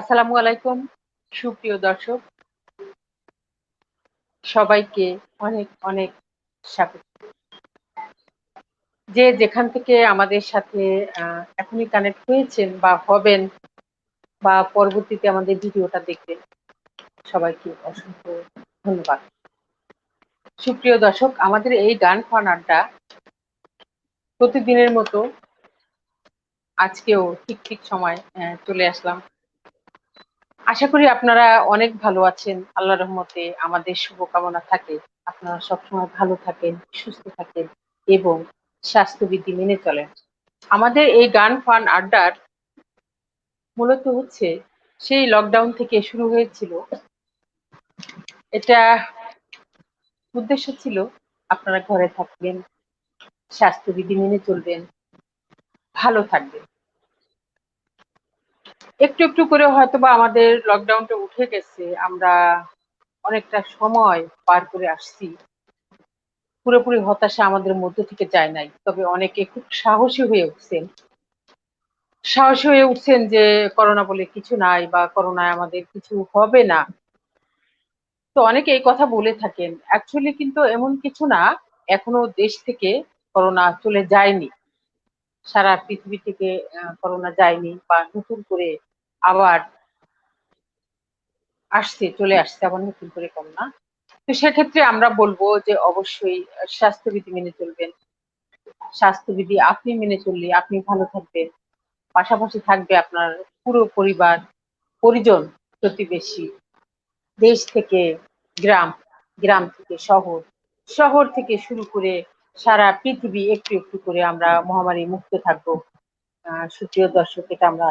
আসসালামু আলাইকুম সুপ্রিয় দর্শক, সবাইকে অনেক অনেক স্বাগত। যে যেখান থেকে আমাদের সাথে এখনই কানেক্ট হয়েছেন বা হবেন বা পরবর্তীতে আমাদের ভিডিওটা দেখবেন, সবাইকে অসংখ্য ধন্যবাদ। সুপ্রিয় দর্শক, আমাদের এই গান ফান আড্ডা প্রতিদিনের মতো আজকেও ঠিক ঠিক সময় চলে আসলাম। আশা করি আপনারা অনেক ভালো আছেন। আল্লাহর রহমতে আমাদের শুভকামনা থাকে আপনারা সবসময় ভালো থাকেন, সুস্থ থাকেন এবং স্বাস্থ্যবিধি মেনে চলেন। আমাদের এই গান ফান আড্ডার মূলত হচ্ছে সেই লকডাউন থেকে শুরু হয়েছিল। এটা উদ্দেশ্য ছিল আপনারা ঘরে থাকবেন, স্বাস্থ্যবিধি মেনে চলবেন, ভালো থাকবেন। একটু একটু করে হয়তোবা আমাদের লকডাউনটা উঠে গেছে, আমরা অনেকটা সময় পার করে আসছি। পুরোপুরি হতাশা আমাদের মধ্য থেকে যায় নাই, তবে অনেকে খুব সাহসী হয়ে উঠছেন যে করোনা বলে কিছু নাই বা করোনায় আমাদের কিছু হবে না। তো অনেকে এই কথা বলে থাকেন, অ্যাকচুয়ালি কিন্তু এমন কিছু না। এখনো দেশ থেকে করোনা চলে যায়নি, সারা পৃথিবী থেকে করোনা যায়নি বা নতুন করে আবার চলে আসছে আবার নতুন করে করোনা। তো সেক্ষেত্রে আমরা বলবো যে অবশ্যই স্বাস্থ্যবিধি মেনে চলবেন। স্বাস্থ্যবিধি আপনি মেনে চললে আপনি ভালো থাকবেন, পাশাপাশি থাকবে আপনার পুরো পরিবার, পরিজন, প্রতিবেশী। দেশ থেকে গ্রাম, গ্রাম থেকে শহর, শহর থেকে শুরু করে সারা পৃথিবী একটু একটু করে আমরা মহামারী মুক্ত থাকবো। সুপ্রিয় দর্শক, এটা আমরা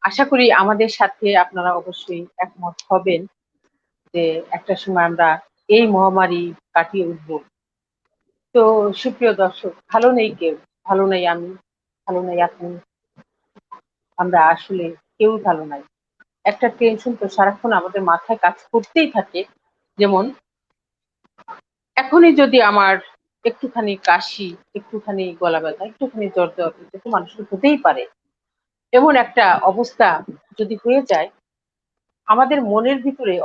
আশা করি আমাদের সাথে আপনারা অবশ্যই একমত হবেন যে একটা সময় আমরা এই মহামারী কাটিয়ে উঠবো। তো সুপ্রিয় দর্শক, ভালো নেই কেউ, ভালো নেই আমি, ভালো নেই আপনি, আমরা আসলে কেউ ভালো নাই। একটা টেনশন তো সারাক্ষণ আমাদের মাথায় কাজ করতেই থাকে। যেমন এখনই যদি আমার একটুখানি কাশি, একটুখানি গলা ব্যথা, একটুখানি জ্বর জ্বর, এটা তো মানুষের হতেই পারে। এমন একটা অবস্থা যদি হয়ে যায়, আমাদের মনের ভিতরে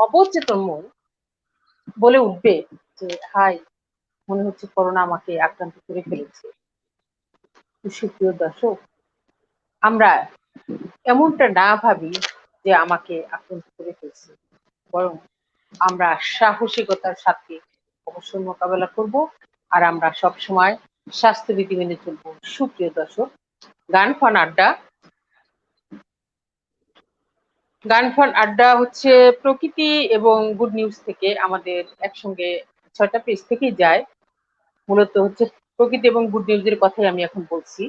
অবচেতন মন বলে উঠবে যে হাই, মনে হচ্ছে করোনা আমাকে আক্রান্ত করে ফেলেছে। সুপ্রিয় দর্শক, আমরা এমনটা না ভাবি যে আমাকে আক্রান্ত করে ফেলছে, বরং আমরা সাহসিকতার সাথে অবশ্যই মোকাবেলা করব। আর আমরা সব সময় স্বাস্থ্যবিধি মেনে চলবো। সুপ্রিয় দর্শক, গান ফান আড্ডা গান ফান আড্ডা হচ্ছে প্রকৃতি এবং গুড নিউজ থেকে আমাদের একসঙ্গে 6টা পেজ থেকেই যায়। মূলত হচ্ছে প্রকৃতি এবং গুড নিউজের কথাই আমি এখন বলছি।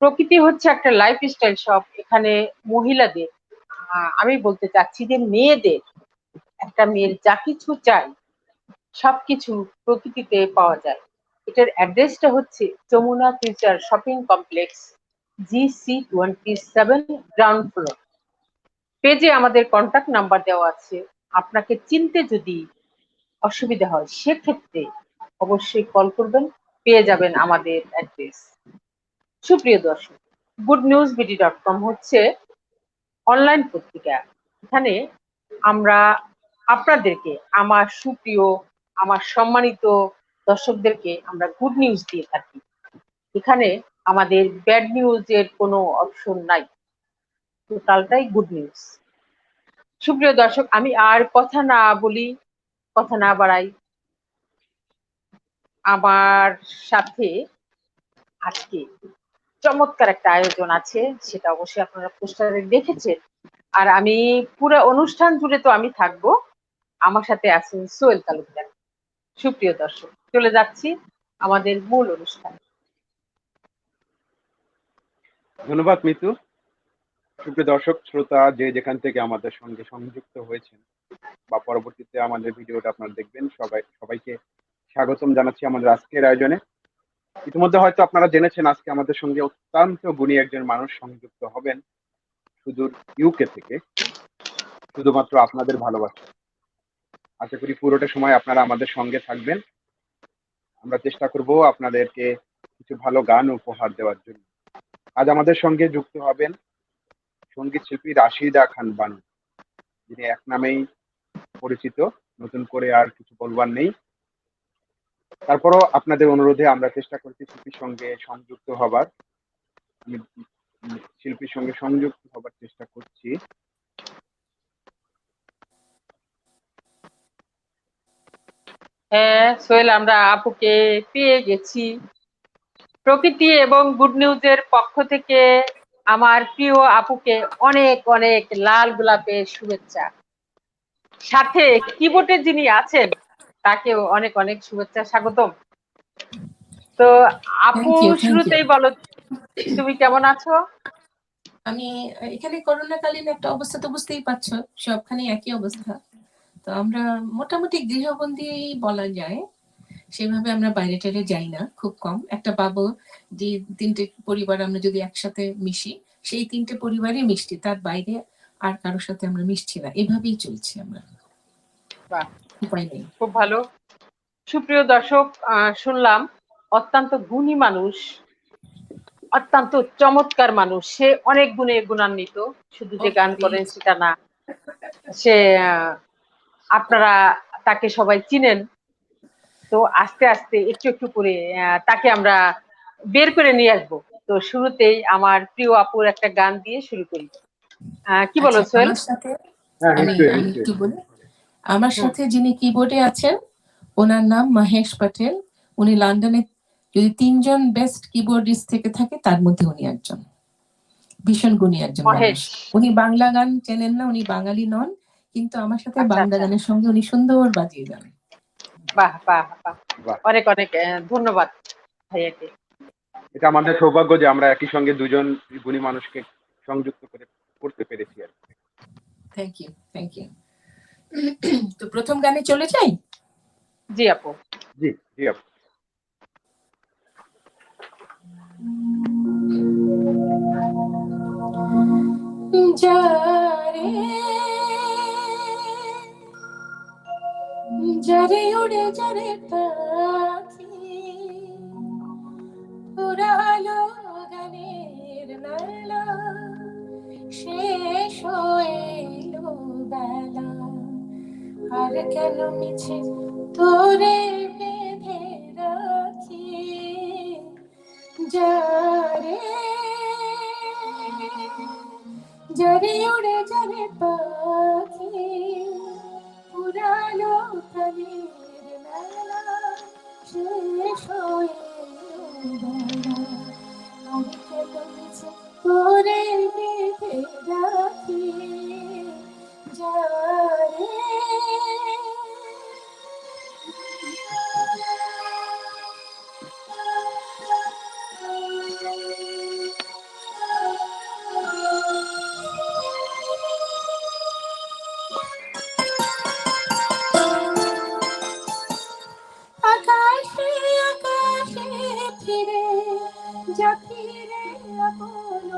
প্রকৃতি হচ্ছে একটা লাইফস্টাইল শপ। এখানে মহিলাদের, আমি বলতে চাচ্ছি যে মেয়েদের, একটা মেয়ের যা কিছু চাই সবকিছু প্রকৃতিতে পাওয়া যায়। এটার অ্যাড্রেসটা হচ্ছে Jamuna future shopping complex, GC27, ground floor. পেজে আমাদের কন্টাক্ট নাম্বার দেওয়া আছে। আপনাকে চিনতে যদি অসুবিধা হয় সেক্ষেত্রে অবশ্যই কল করবেন, পেয়ে যাবেন আমাদের অ্যাড্রেস। সুপ্রিয় দর্শক, goodnewsbd.com হচ্ছে অনলাইন পত্রিকা। এখানে আমরা আপনাদেরকে, আমার সুপ্রিয়, আমার সম্মানিত দর্শকদেরকে আমরা গুড নিউজ দিয়ে থাকি। এখানে আমাদের ব্যাড নিউজের কোনো অপশন নাই, টোটালটাই গুড নিউজ। সুপ্রিয় দর্শক, আমি আর কথা না বলি, কথা না বাড়াই, আমার সাথে আজকে চমৎকার একটা আয়োজন আছে, সেটা অবশ্যই আপনারা পোস্টারে দেখেছেন। আর আমি পুরো অনুষ্ঠান জুড়ে তো আমি থাকবো, আমার সাথে আছেন সোহেল তালুকদার। সুপ্রিয় দর্শক, চলে যাচ্ছি আমাদের মূল অনুষ্ঠান। ধন্যবাদ মিতু। সুপ্রিয় দর্শক শ্রোতা, যে যেখান থেকে আমাদের সঙ্গে সংযুক্ত হয়েছেন বা পরবর্তীতে আমাদের ভিডিওটা আপনারা দেখবেন, সবাইকে স্বাগতম জানাচ্ছি আমাদের আজকের আয়োজনে। ইতিমধ্যে হয়তো আপনারা জেনেছেন আজকে আমাদের সঙ্গে অত্যন্ত গুণী একজন মানুষ সংযুক্ত হবেন সুদূর ইউকে থেকে, শুধুমাত্র আপনাদের ভালোবাসা। আশা করি পুরোটা সময় আপনারা আমাদের সঙ্গে থাকবেন। আমরা চেষ্টা করব আপনাদেরকে কিছু ভালো গান উপহার দেওয়ার জন্য। আজ আমাদের সঙ্গে যুক্ত হবেন সঙ্গীত শিল্পী রাশিদা খান বানু, যিনি এক নামেই পরিচিত, নতুন করে আর কিছু বলবার নেই। তারপরও আপনাদের অনুরোধে আমরা চেষ্টা করছি শিল্পীর সঙ্গে সংযুক্ত হবার। আমি শিল্পীর সঙ্গে সংযুক্ত হবার চেষ্টা করছি। হ্যাঁ সোহেল, আমরা আপুকে পেয়ে গেছি। প্রকৃতি এবং গুড নিউজের পক্ষ থেকে আমার প্রিয় আপুকে অনেক অনেক লাল গোলাপের শুভেচ্ছা, সাথে কিবোর্ডে যিনি আছেন তাকেও অনেক অনেক শুভেচ্ছা, স্বাগতম। তো আপু, থ্যাংক ইউ। শুরুতেই বলো তুমি কেমন আছো? আমি এখানে করোনাকালীন একটা অবস্থা তো বুঝতেই পারছো, সবখানে একই অবস্থা। তো আমরা মোটামুটি গৃহবন্দী বলা যায়, সেভাবে আমরা বাইরে টাইরে যাই না, খুব কম। একটা পাবো যে 3টে পরিবার আমরা যদি একসাথে মিশি, সেই 3টে পরিবারই মিশছি, তার বাইরে আর কারোর সাথে আমরা মিশছি না, এভাবেই চলছি আমরা, বাহ, উপায় নেই। খুব ভালো। সুপ্রিয় দর্শক, শুনলাম অত্যন্ত গুণী মানুষ, অত্যন্ত চমৎকার মানুষ। সে অনেক গুণে গুণান্বিত, শুধু যে গান করেন সেটা না। সে আপনারা তাকে সবাই চিনেন। তো আস্তে আস্তে একটু একটু করে তাকে আমরা বের করে নিয়ে আসবো। তো শুরুতেই আমার প্রিয় আপুর একটা গান দিয়ে শুরু করি। কি বলো আচ্ছা, সোহেল? আমার সাথে হ্যাঁ, আমি নিশ্চয়ই আমি নিশ্চয়ই। একটু বলি। আমার হুম। সাথে যিনি কিবোর্ডে আছেন, ওনার নাম মহেশ প্যাটেল। উনি লন্ডনে, যদি 3জন বেস্ট কিবোর্ডিস্ট থেকে থাকে তার মধ্যে উনি একজন, ভীষণ গুণী একজন মানুষ। মহেশ। উনি বাংলা গান চেনেন না, উনি বাঙালি নন, কিন্তু আমার সাথে আচ্ছা বাংলা আচ্ছা, গানের সঙ্গে উনি সুন্দর বাজিয়ে যান। বাহ বাহ বাহ, বাহ, অনেক অনেক ধন্যবাদ ভাইয়াকে। এটা আমাদের সৌভাগ্য যে আমরা একই সঙ্গে দুজন গুণী মানুষকে সংযুক্ত করে করতে পেরেছি আর কি। Thank you, thank you. তো প্রথম গানে চলে যাই। জি আপু। জি জি আপু। যারে যারে উড়ে যারে পাখি, পুরালো গানের নালা, শেষ হয়ে এলো বেলা, আর কেন মিছে তোরে বেঁধে রাখি। যারে যারে উড়ে যারে পাখি, পুরালো গানের নালা, শেষ হয়ে এলো বেলা, আর কেন মিছে তোরে বেঁধে রাখি। যারে আকাশে আকাশে ফিরে যা ফিরে আপন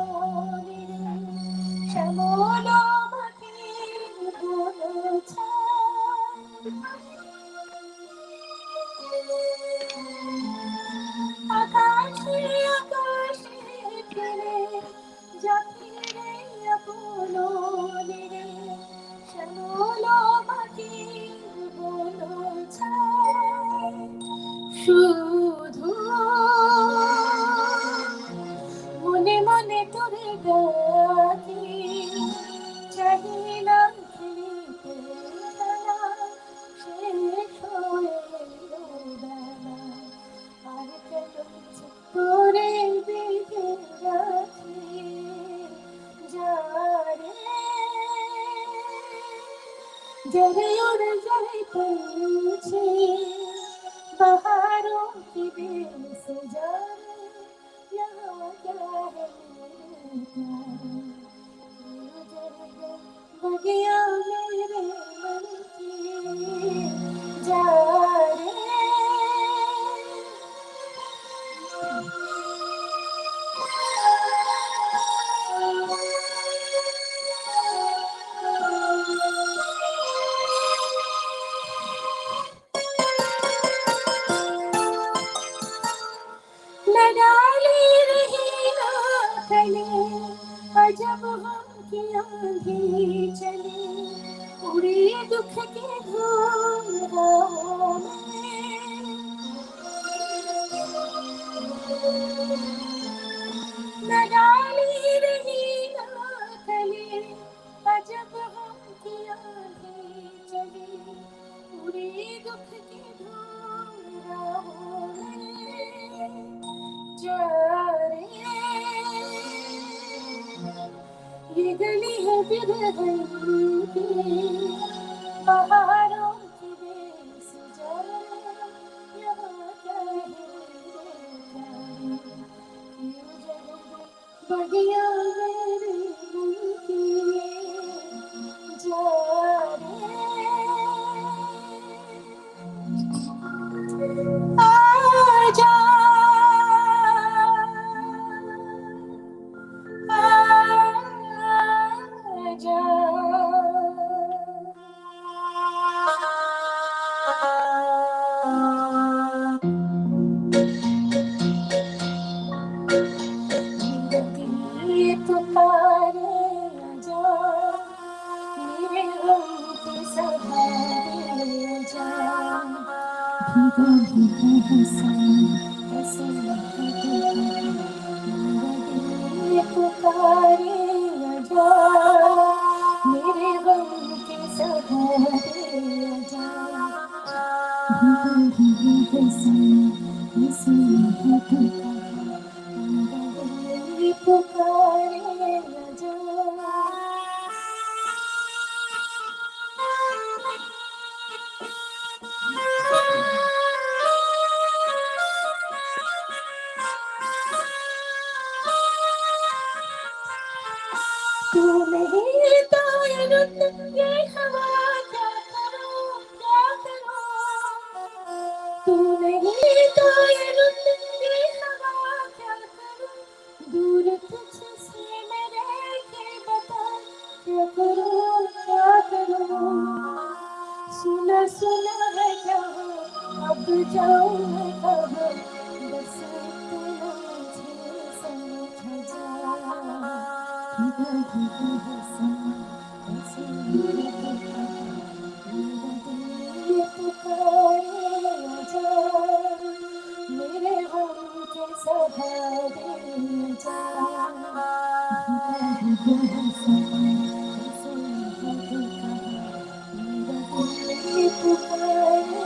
নীড়ে, শ্যামল মাটির বুনো ছায়। আকাশে আকাশে ফিরে যা ফিরে আপন নীড়ে, শ্যামল মাটির বুনো ছায়। শুধু মনে মনে তোরে ডাকি, চাহিনা ফিরিতে খেলা, শেষ হয়ে এলো বেলা, আর কেন মিছে তোরে বেঁধে রাখি। যারে যারে উড়ে যারে পৌঁছে, बहारों की बेल से जाने, यहाँ क्या है मेरे प्यारे, गुजर गए बगिया मेरे मन की। जा रे न डाली रही ना कली, अजब हम की आंधी चली, उड़ी दुख की धूल राहों में, न डाली रही न कली, अजब हम की आंधी चली, उड़ी दुख की धूल राहों में। जा रे ये गली है बिरहन की, पहाड़ों की बेसजा, यहाँ क्या है क्यों जल बगिया मेरी की, जा रे आजा आजा। ये पुकारे आजा, मेरे गम के सहारे आजा, भीगा भीगा हंसा ये पुकारे आजा, मेरे गम के सहारे आजा, भीगा भीगा हंसा ये पुकारे आजा। तू नहीं तो ये रुत ये हवा क्या करूं क्या करूं, तू नहीं तो ये रुत ये हवा क्या करूं, दूर तुझसे मैं रह के बता क्या करूं क्या करूं, सुना सुना है जहां अब जाऊं मैं कहां, बस इतना मुझे समझ जा, भीगा भीगा हंसा ये पुकारे आजा, मेरे गम के सहारे आजा, भीगा भीगा हंसा ये पुकारे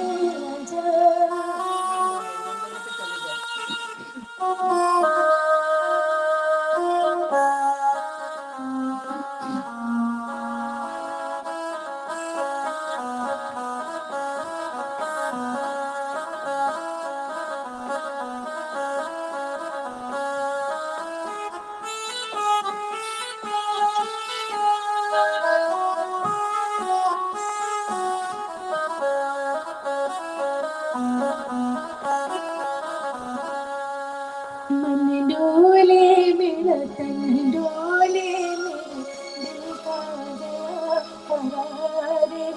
मन डोले मेरा तन डोले, मेरे दिल का गया करार रे,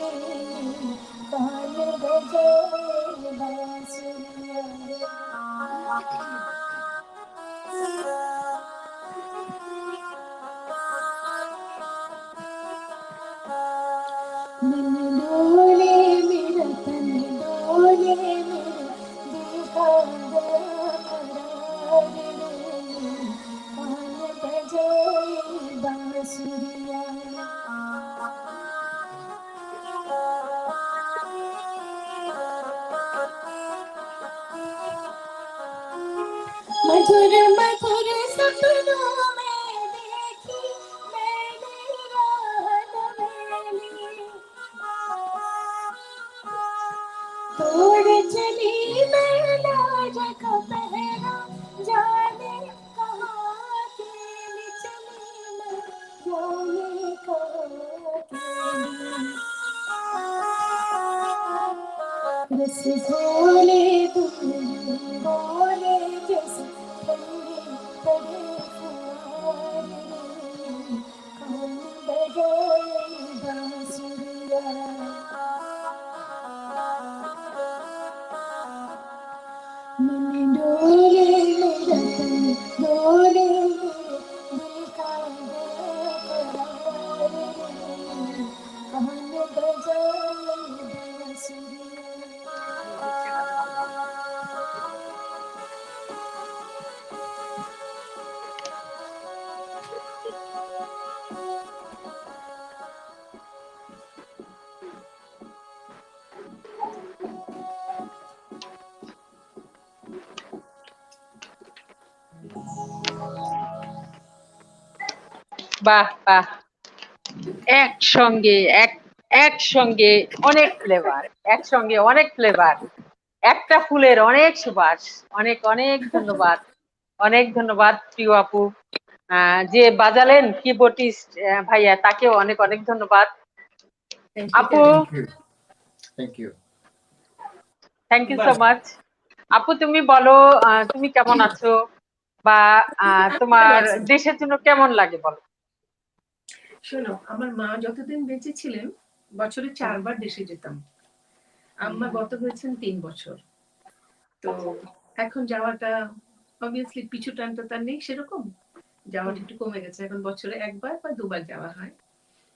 कान बजाए बांसुरिया, मन डोले मेरा तन डोले, मेरे दिल का गया करार रे, कान बजाए बांसुरिया, मधुर मधुर सपनों में देखी मैंने राह नवेली, तोड़ चली मैं लाज का पहरा, जाने कहाँ अकेली चली मैं, जाने कहाँ अकेली, रस घोले दूध बोले जैसे ठंडी पड़े फुहारे, कान बजाए बांसुरिया, मन डोले मेरा तन डोले, मेरे दिल का गया करार বাহ বাহ, একসঙ্গে একসঙ্গে অনেক ফ্লেভার, একসঙ্গে অনেক ফ্লেভার, একটা ফুলের অনেক সুবাস। অনেক অনেক ধন্যবাদ, অনেক ধন্যবাদ প্রিয় আপু। যে বাজালেন কিবোর্ডিস্ট ভাইয়া, তাকেও অনেক অনেক ধন্যবাদ। আপু thank you. Thank you so much. আপু তুমি বলো, তুমি কেমন আছো, বা তোমার দেশের জন্য কেমন লাগে বলো। শোনো, আমার মা যতদিন বেঁচে ছিলেন বছরে 4 বার দেশে যেতাম। আম্মা গত হয়েছেন 3 বছর। তো এখন যাওয়াটা অবভিয়াসলি পিছু টানটা তার নেই সেরকম, যাওয়াটা একটু কমে গেছে, এখন বছরে 1 বার বা 2 বার যাওয়া হয়।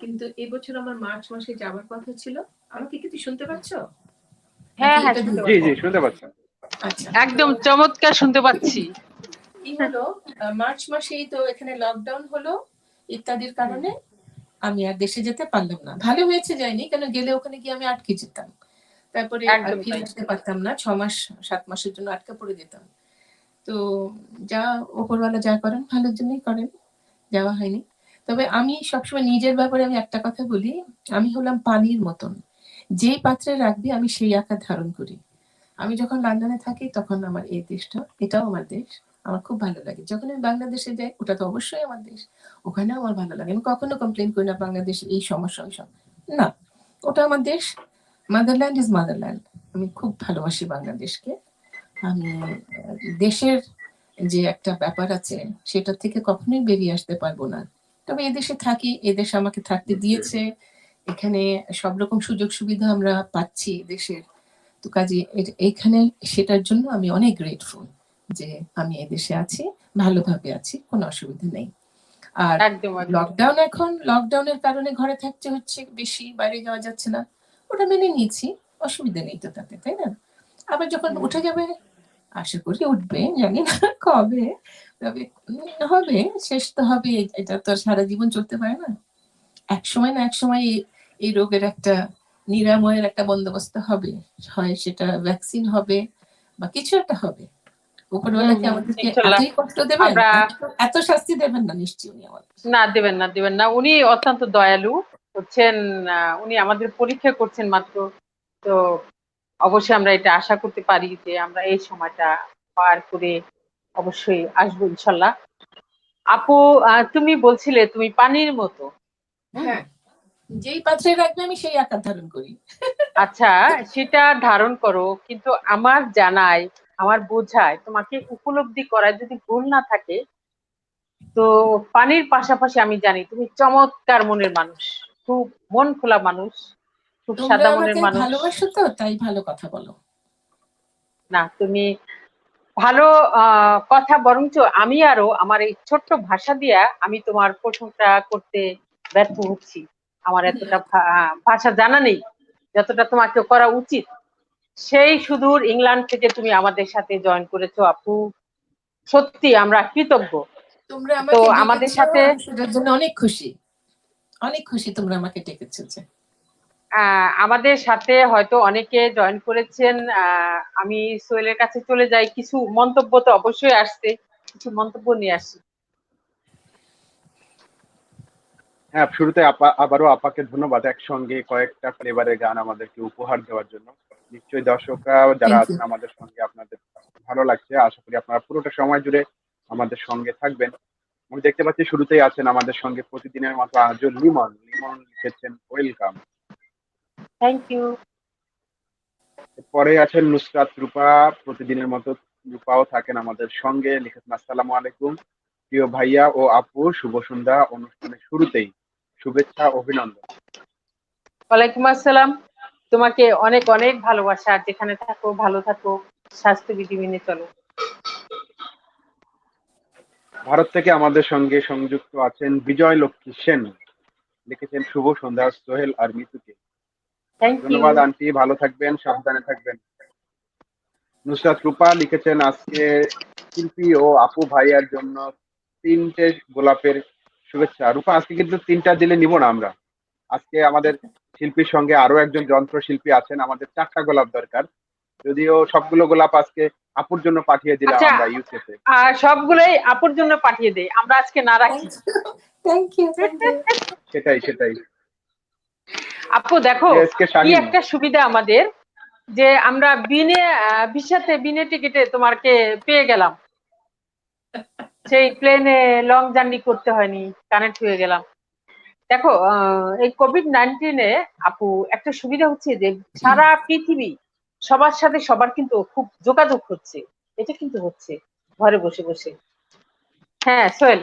কিন্তু এবছর আমার মার্চ মাসে যাওয়ার কথা ছিল। আমাকে কি তুমি শুনতে পাচ্ছ? হ্যাঁ হ্যাঁ, এটা শুনতে জি পাচ্ছি, জি শুনতে পাচ্ছেন। আচ্ছা, একদম চমৎকার শুনতে পাচ্ছি। কি হলো, মার্চ মাসেই তো এখানে লকডাউন হলো ইত্যাদির কারণে আমি আর দেশে যেতে পারলাম না। ভালো হয়েছে যাইনি, কেন গেলে ওখানে গিয়ে আমি আটকে যেতাম। তারপরে আর একদম ফিরে তাই। আসতে পারতাম না, 6 মাস 7 মাসের জন্য আটকে পড়ে যেতাম। তো যা ওপরওয়ালা যা করেন ভালোর জন্যই করেন, যাওয়া হয়নি। তবে আমি সবসময় নিজের ব্যাপারে আমি একটা কথা বলি, আমি হলাম পানির মতন, যেই পাত্রে রাখবি আমি সেই আকার ধারণ করি। আমি যখন লন্ডনে থাকি তখন আমার এই দেশটা, এটাও আমার দেশ, আমার খুব ভালো লাগে। যখন আমি বাংলাদেশে যাই, ওটা তো অবশ্যই আমার দেশ, ওখানেও আমার ভালো লাগে। আমি কখনো কমপ্লেন করি না বাংলাদেশ এই সমস্যা ওই সব, না, ওটা আমার দেশ। Motherland is motherland. আমি খুব ভালোবাসি বাংলাদেশকে। আমি দেশের যে একটা ব্যাপার আছে সেটা থেকে কখনোই বেরিয়ে আসতে পারবো না। তবে এদেশে থাকি, এদেশ আমাকে থাকতে দিয়েছে, এখানে সব রকম সুযোগ সুবিধা আমরা পাচ্ছি দেশের। তো কাজে এইখানে সেটার জন্য আমি অনেক গ্রেটফুল যে আমি এদেশে আছি, ভালোভাবে আছি, কোনো অসুবিধা নেই। আর একদম একদম। লকডাউন, এখন লকডাউনের কারণে ঘরে থাকতে হচ্ছে বেশি, বাইরে যাওয়া যাচ্ছে না, ওটা মেনে নিয়েছি, অসুবিধা নেই তো তাতে, তাই না? আবার যখন উঠে যাবে, আশা করি উঠবে, জানি না কবে, তবে হবে, শেষ তো হবে, এটা তো আর সারা জীবন চলতে পারে না। এক সময় না এক সময় এই রোগের একটা নিরাময়ের একটা বন্দোবস্ত হবে, হয় সেটা ভ্যাকসিন হবে বা কিছু একটা হবে। উপরওয়ালা কি আমাদেরকে ইনশাল্লাহ। এতই কষ্ট দেবেন, আমরা এত শাস্তি দেবেন না নিশ্চয়ই উনি আমাদের। না, দিবেন না, দিবেন না, উনি অত্যন্ত দয়ালু হচ্ছেন। উনি আমাদের পরীক্ষা করছেন মাত্র। তো অবশ্যই আমরা এটা আশা করতে পারি যে আমরা এই সময়টা পার করে অবশ্যই আসবো ইনশাল্লাহ। আপু তুমি বলছিলে তুমি পানির মতো। হ্যাঁ, যেই পাত্রে রাখবে আমি সেই আকার ধারণ করি। আচ্ছা, সেটা ধারণ করো, কিন্তু আমার জানায়, আমার বোঝায়, তোমাকে উপলব্ধি করায় যদি ভুল না থাকে, তো পানির পাশাপাশি আমি জানি তুমি চমৎকার মনের মানুষ, খুব মন খোলা মানুষ, খুব তোমরা সাদা মনের আমাকে মানুষ। ভালোবাসো তো, তাই ভালো কথা বলো। না, তুমি ভালো কথা, বরঞ্চ আমি আরো আমার এই ছোট্ট ভাষা দিয়া আমি তোমার প্রশংসা করতে ব্যর্থ হচ্ছি। আমার এতটা ভাষা জানা নেই যতটা তোমাকে করা উচিত। সেই সুদূর ইংল্যান্ড থেকে তুমি আমাদের সাথে জয়েন করেছো আপু, সত্যি আমরা কৃতজ্ঞ। তোমরা তো আমাকে আমাদের ডেকেছো, সাথে আমি সেটার জন্য অনেক খুশি, অনেক খুশি তোমরা আমাকে ডেকেছো। যে আমাদের সাথে হয়তো অনেকে জয়েন করেছেন। আমি সোহেলের কাছে চলে যাই, কিছু মন্তব্য তো অবশ্যই আসছে, কিছু মন্তব্য নিয়ে আসি। হ্যাঁ, শুরুতে আবারও আপাকে ধন্যবাদ একসঙ্গে কয়েকটা ফ্লেভারের গান আমাদেরকে উপহার দেওয়ার জন্য। নিশ্চয়ই দর্শকরা যারা থ্যাংক ইউ। আছেন আমাদের সঙ্গে, আপনাদের ভালো লাগছে। আশা করি আপনারা পুরোটা সময় জুড়ে আমাদের সঙ্গে থাকবেন। আমি দেখতে পাচ্ছি শুরুতেই আছেন আমাদের সঙ্গে প্রতিদিনের মতো আজও লিমন। লিমন লিখেছেন ওয়েলকাম। Thank you. পরে আছেন নুসরাত রূপা, প্রতিদিনের মতো রূপাও থাকেন আমাদের সঙ্গে, লিখেছেন আসসালামু আলাইকুম প্রিয় ভাইয়া ও আপু, শুভ সন্ধ্যা, অনুষ্ঠানের শুরুতেই শুভেচ্ছা অভিনন্দন। ওয়ালাইকুম আসসালাম, তোমাকে অনেক অনেক ভালোবাসা, যেখানে থাকো ভালো থাকো, স্বাস্থ্যবিধি মেনে চলো। ভারত থেকে আমাদের সঙ্গে সংযুক্ত আছেন বিজয় লক্ষ্মী সেন, লিখেছেন শুভ সন্ধ্যা সোহেল আর মিতুকে। Thank you. ধন্যবাদ আন্টি, ভালো থাকবেন, সাবধানে থাকবেন। নুসরাত রূপা লিখেছেন আজকে শিল্পী ও আপু ভাইয়ার জন্য 3টে গোলাপের শুভেচ্ছা। রূপা, আজকে কিন্তু 3টা দিলে নিব না আমরা। আজকে আমাদের শিল্পীর সঙ্গে আরো একজন যন্ত্রশিল্পী আছেন, আমাদের 4টা গোলাপ দরকার। যদিও সবগুলো গোলাপ আজকে আপুর জন্য পাঠিয়ে দিলাম আচ্ছা, আমরা ইউকেতে। সবগুলোই আপুর জন্য পাঠিয়ে দেই, আমরা আজকে না রাখি। থ্যাংক ইউ সেটাই আপু দেখো এস কে কি শাহিন। একটা সুবিধা আমাদের যে আমরা বিনে টিকিটে তোমাকে পেয়ে গেলাম, সেই প্লেনে লং জার্নি করতে হয়নি, কানেক্ট হয়ে গেলাম। দেখো এই কোভিড-19 আপু একটা সুবিধা হচ্ছে যে সারা পৃথিবী সবার সাথে সবার কিন্তু খুব যোগাযোগ হচ্ছে, এটা কিন্তু হচ্ছে ঘরে বসে বসে। হ্যাঁ সোহেল।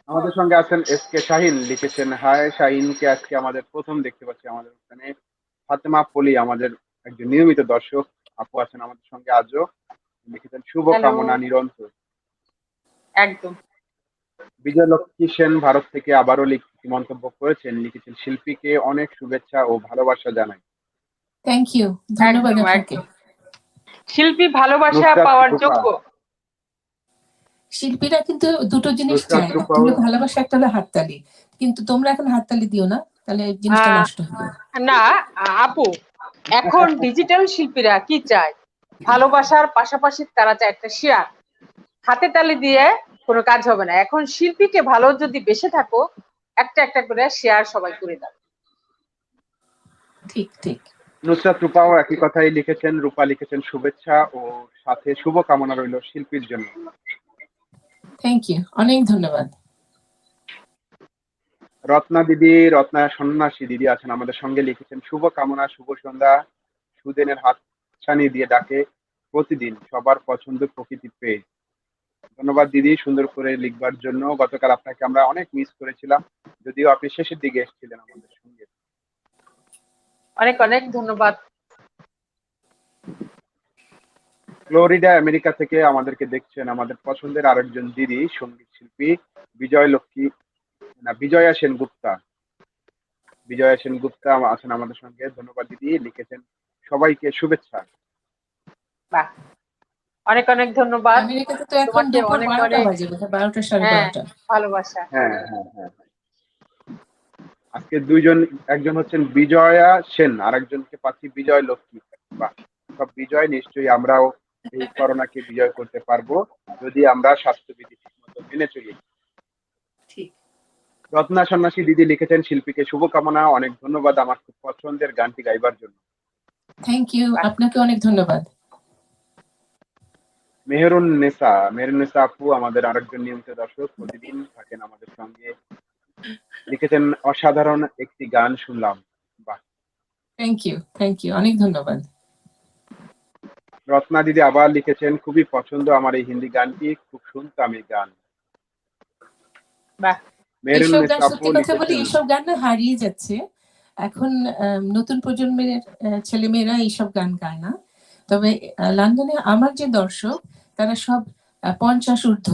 আমাদের সঙ্গে আছেন এস কে শাহিন, লিখেছেন হাই শাহিনকে আজকে আমাদের প্রথম দেখতে পাচ্ছি আমাদের ওখানে। ফাতেমা পলি আমাদের একজন নিয়মিত দর্শক আপু আছেন আমাদের সঙ্গে আজও, লিখেছেন শুভ হ্যালো। কামনা নিরন্তর। একদম। বিজয়লক্ষ্মী সেন ভারত থেকে আবারও মন্তব্য করেছেন, লিখেছেন শিল্পীকে অনেক শুভেচ্ছা ও ভালোবাসা জানাই। থ্যাংক ইউ, ধন্যবাদ একদম আপনাকে। একদম। শিল্পী ভালোবাসা নুসরাত পাওয়ার রূপা। যোগ্য। শিল্পীরা কিন্তু দুটো জিনিস নুসরাত চায়, একটা রূপাও। হলো ভালোবাসা, একটা হলো হাততালি। কিন্তু তোমরা এখন হাততালি দিও না, তাহলে জিনিসটা আহ, নষ্ট হবে। না আপু, এখন ডিজিটাল শিল্পীরা কি চায়, ভালোবাসার পাশাপাশি তারা চায় একটা শেয়ার। হাতে তালি দিয়ে কোনো কাজ হবে না, এখন শিল্পীকে ভালো যদি বেসে থাকো একটা একটা করে শেয়ার সবাই করে দাও। ঠিক ঠিক। নুসরাত রূপাও একই কথাই লিখেছেন, রূপা লিখেছেন শুভেচ্ছা ও সাথে শুভ কামনা রইল শিল্পীর জন্য। থ্যাংক ইউ, অনেক ধন্যবাদ। রত্না সন্ন্যাসী দিদি আছেন আমাদের সঙ্গে, লিখেছেন শুভ কামনা, শুভ সন্ধ্যা, সুদিনের হাতছানি দিয়ে ডাকে প্রতিদিন সবার পছন্দ প্রকৃতি পেয়ে। ধন্যবাদ দিদি সুন্দর করে লিখবার জন্য। গতকাল আপনাকে আমরা অনেক মিস করেছিলাম, যদিও আপনি শেষের দিকে এসেছিলেন আমাদের সঙ্গে। অনেক অনেক ধন্যবাদ। ফ্লোরিডা আমেরিকা থেকে আমাদেরকে দেখছেন আমাদের পছন্দের আরেকজন দিদি, সঙ্গীত শিল্পী বিজয়া সেনগুপ্তা। বিজয়া সেনগুপ্তা আছেন আমাদের সঙ্গে, ধন্যবাদ দিদি, লিখেছেন সবাইকে শুভেচ্ছা। বাহ, অনেক অনেক ধন্যবাদ আমেরিকাতে তো এখন তোমাকে, দুপুর অনেক 12টা অনেক। বাজে, বোধহয় 12টা সাড়ে হ্যাঁ, 12টা। ভালোবাসা। হ্যাঁ। আজকে একজন হচ্ছেন বিজয়া সেন, আর একজনকে পাচ্ছি বিজয় লক্ষ্মী। বাহ, সব বিজয়, নিশ্চয়ই আমরাও এই করোনাকে বিজয় করতে পারবো যদি আমরা স্বাস্থ্যবিধি ঠিক মতো মেনে চলি। ঠিক। রত্না সন্ন্যাসী দিদি লিখেছেন শিল্পীকে শুভকামনা, অনেক ধন্যবাদ আমার খুব পছন্দের গানটি গাইবার জন্য। থ্যাংক ইউ, আপনাকে অনেক ধন্যবাদ। মেহরুন নেসা আপু আমাদের আরেকজন নিয়মিত দর্শক, প্রতিদিন থাকেন আমাদের সঙ্গে, লিখেছেন অসাধারণ একটি গান শুনলাম। বাহ, থ্যাংক ইউ, অনেক ধন্যবাদ। রত্না দিদি আবার লিখেছেন খুবই পছন্দ আমার এই হিন্দি গানটি, খুব শুনতাম এই গান। বাহ, মেহরুন এইসব গান, নেসা আপু সত্যি কথা বলি, লিখেছেন এইসব গান না হারিয়ে যাচ্ছে এখন। নতুন প্রজন্মের ছেলেমেয়েরা এইসব গান গায় না। তবে লন্ডনে আমার যে দর্শক, তারা সব 50 ঊর্ধ্ব।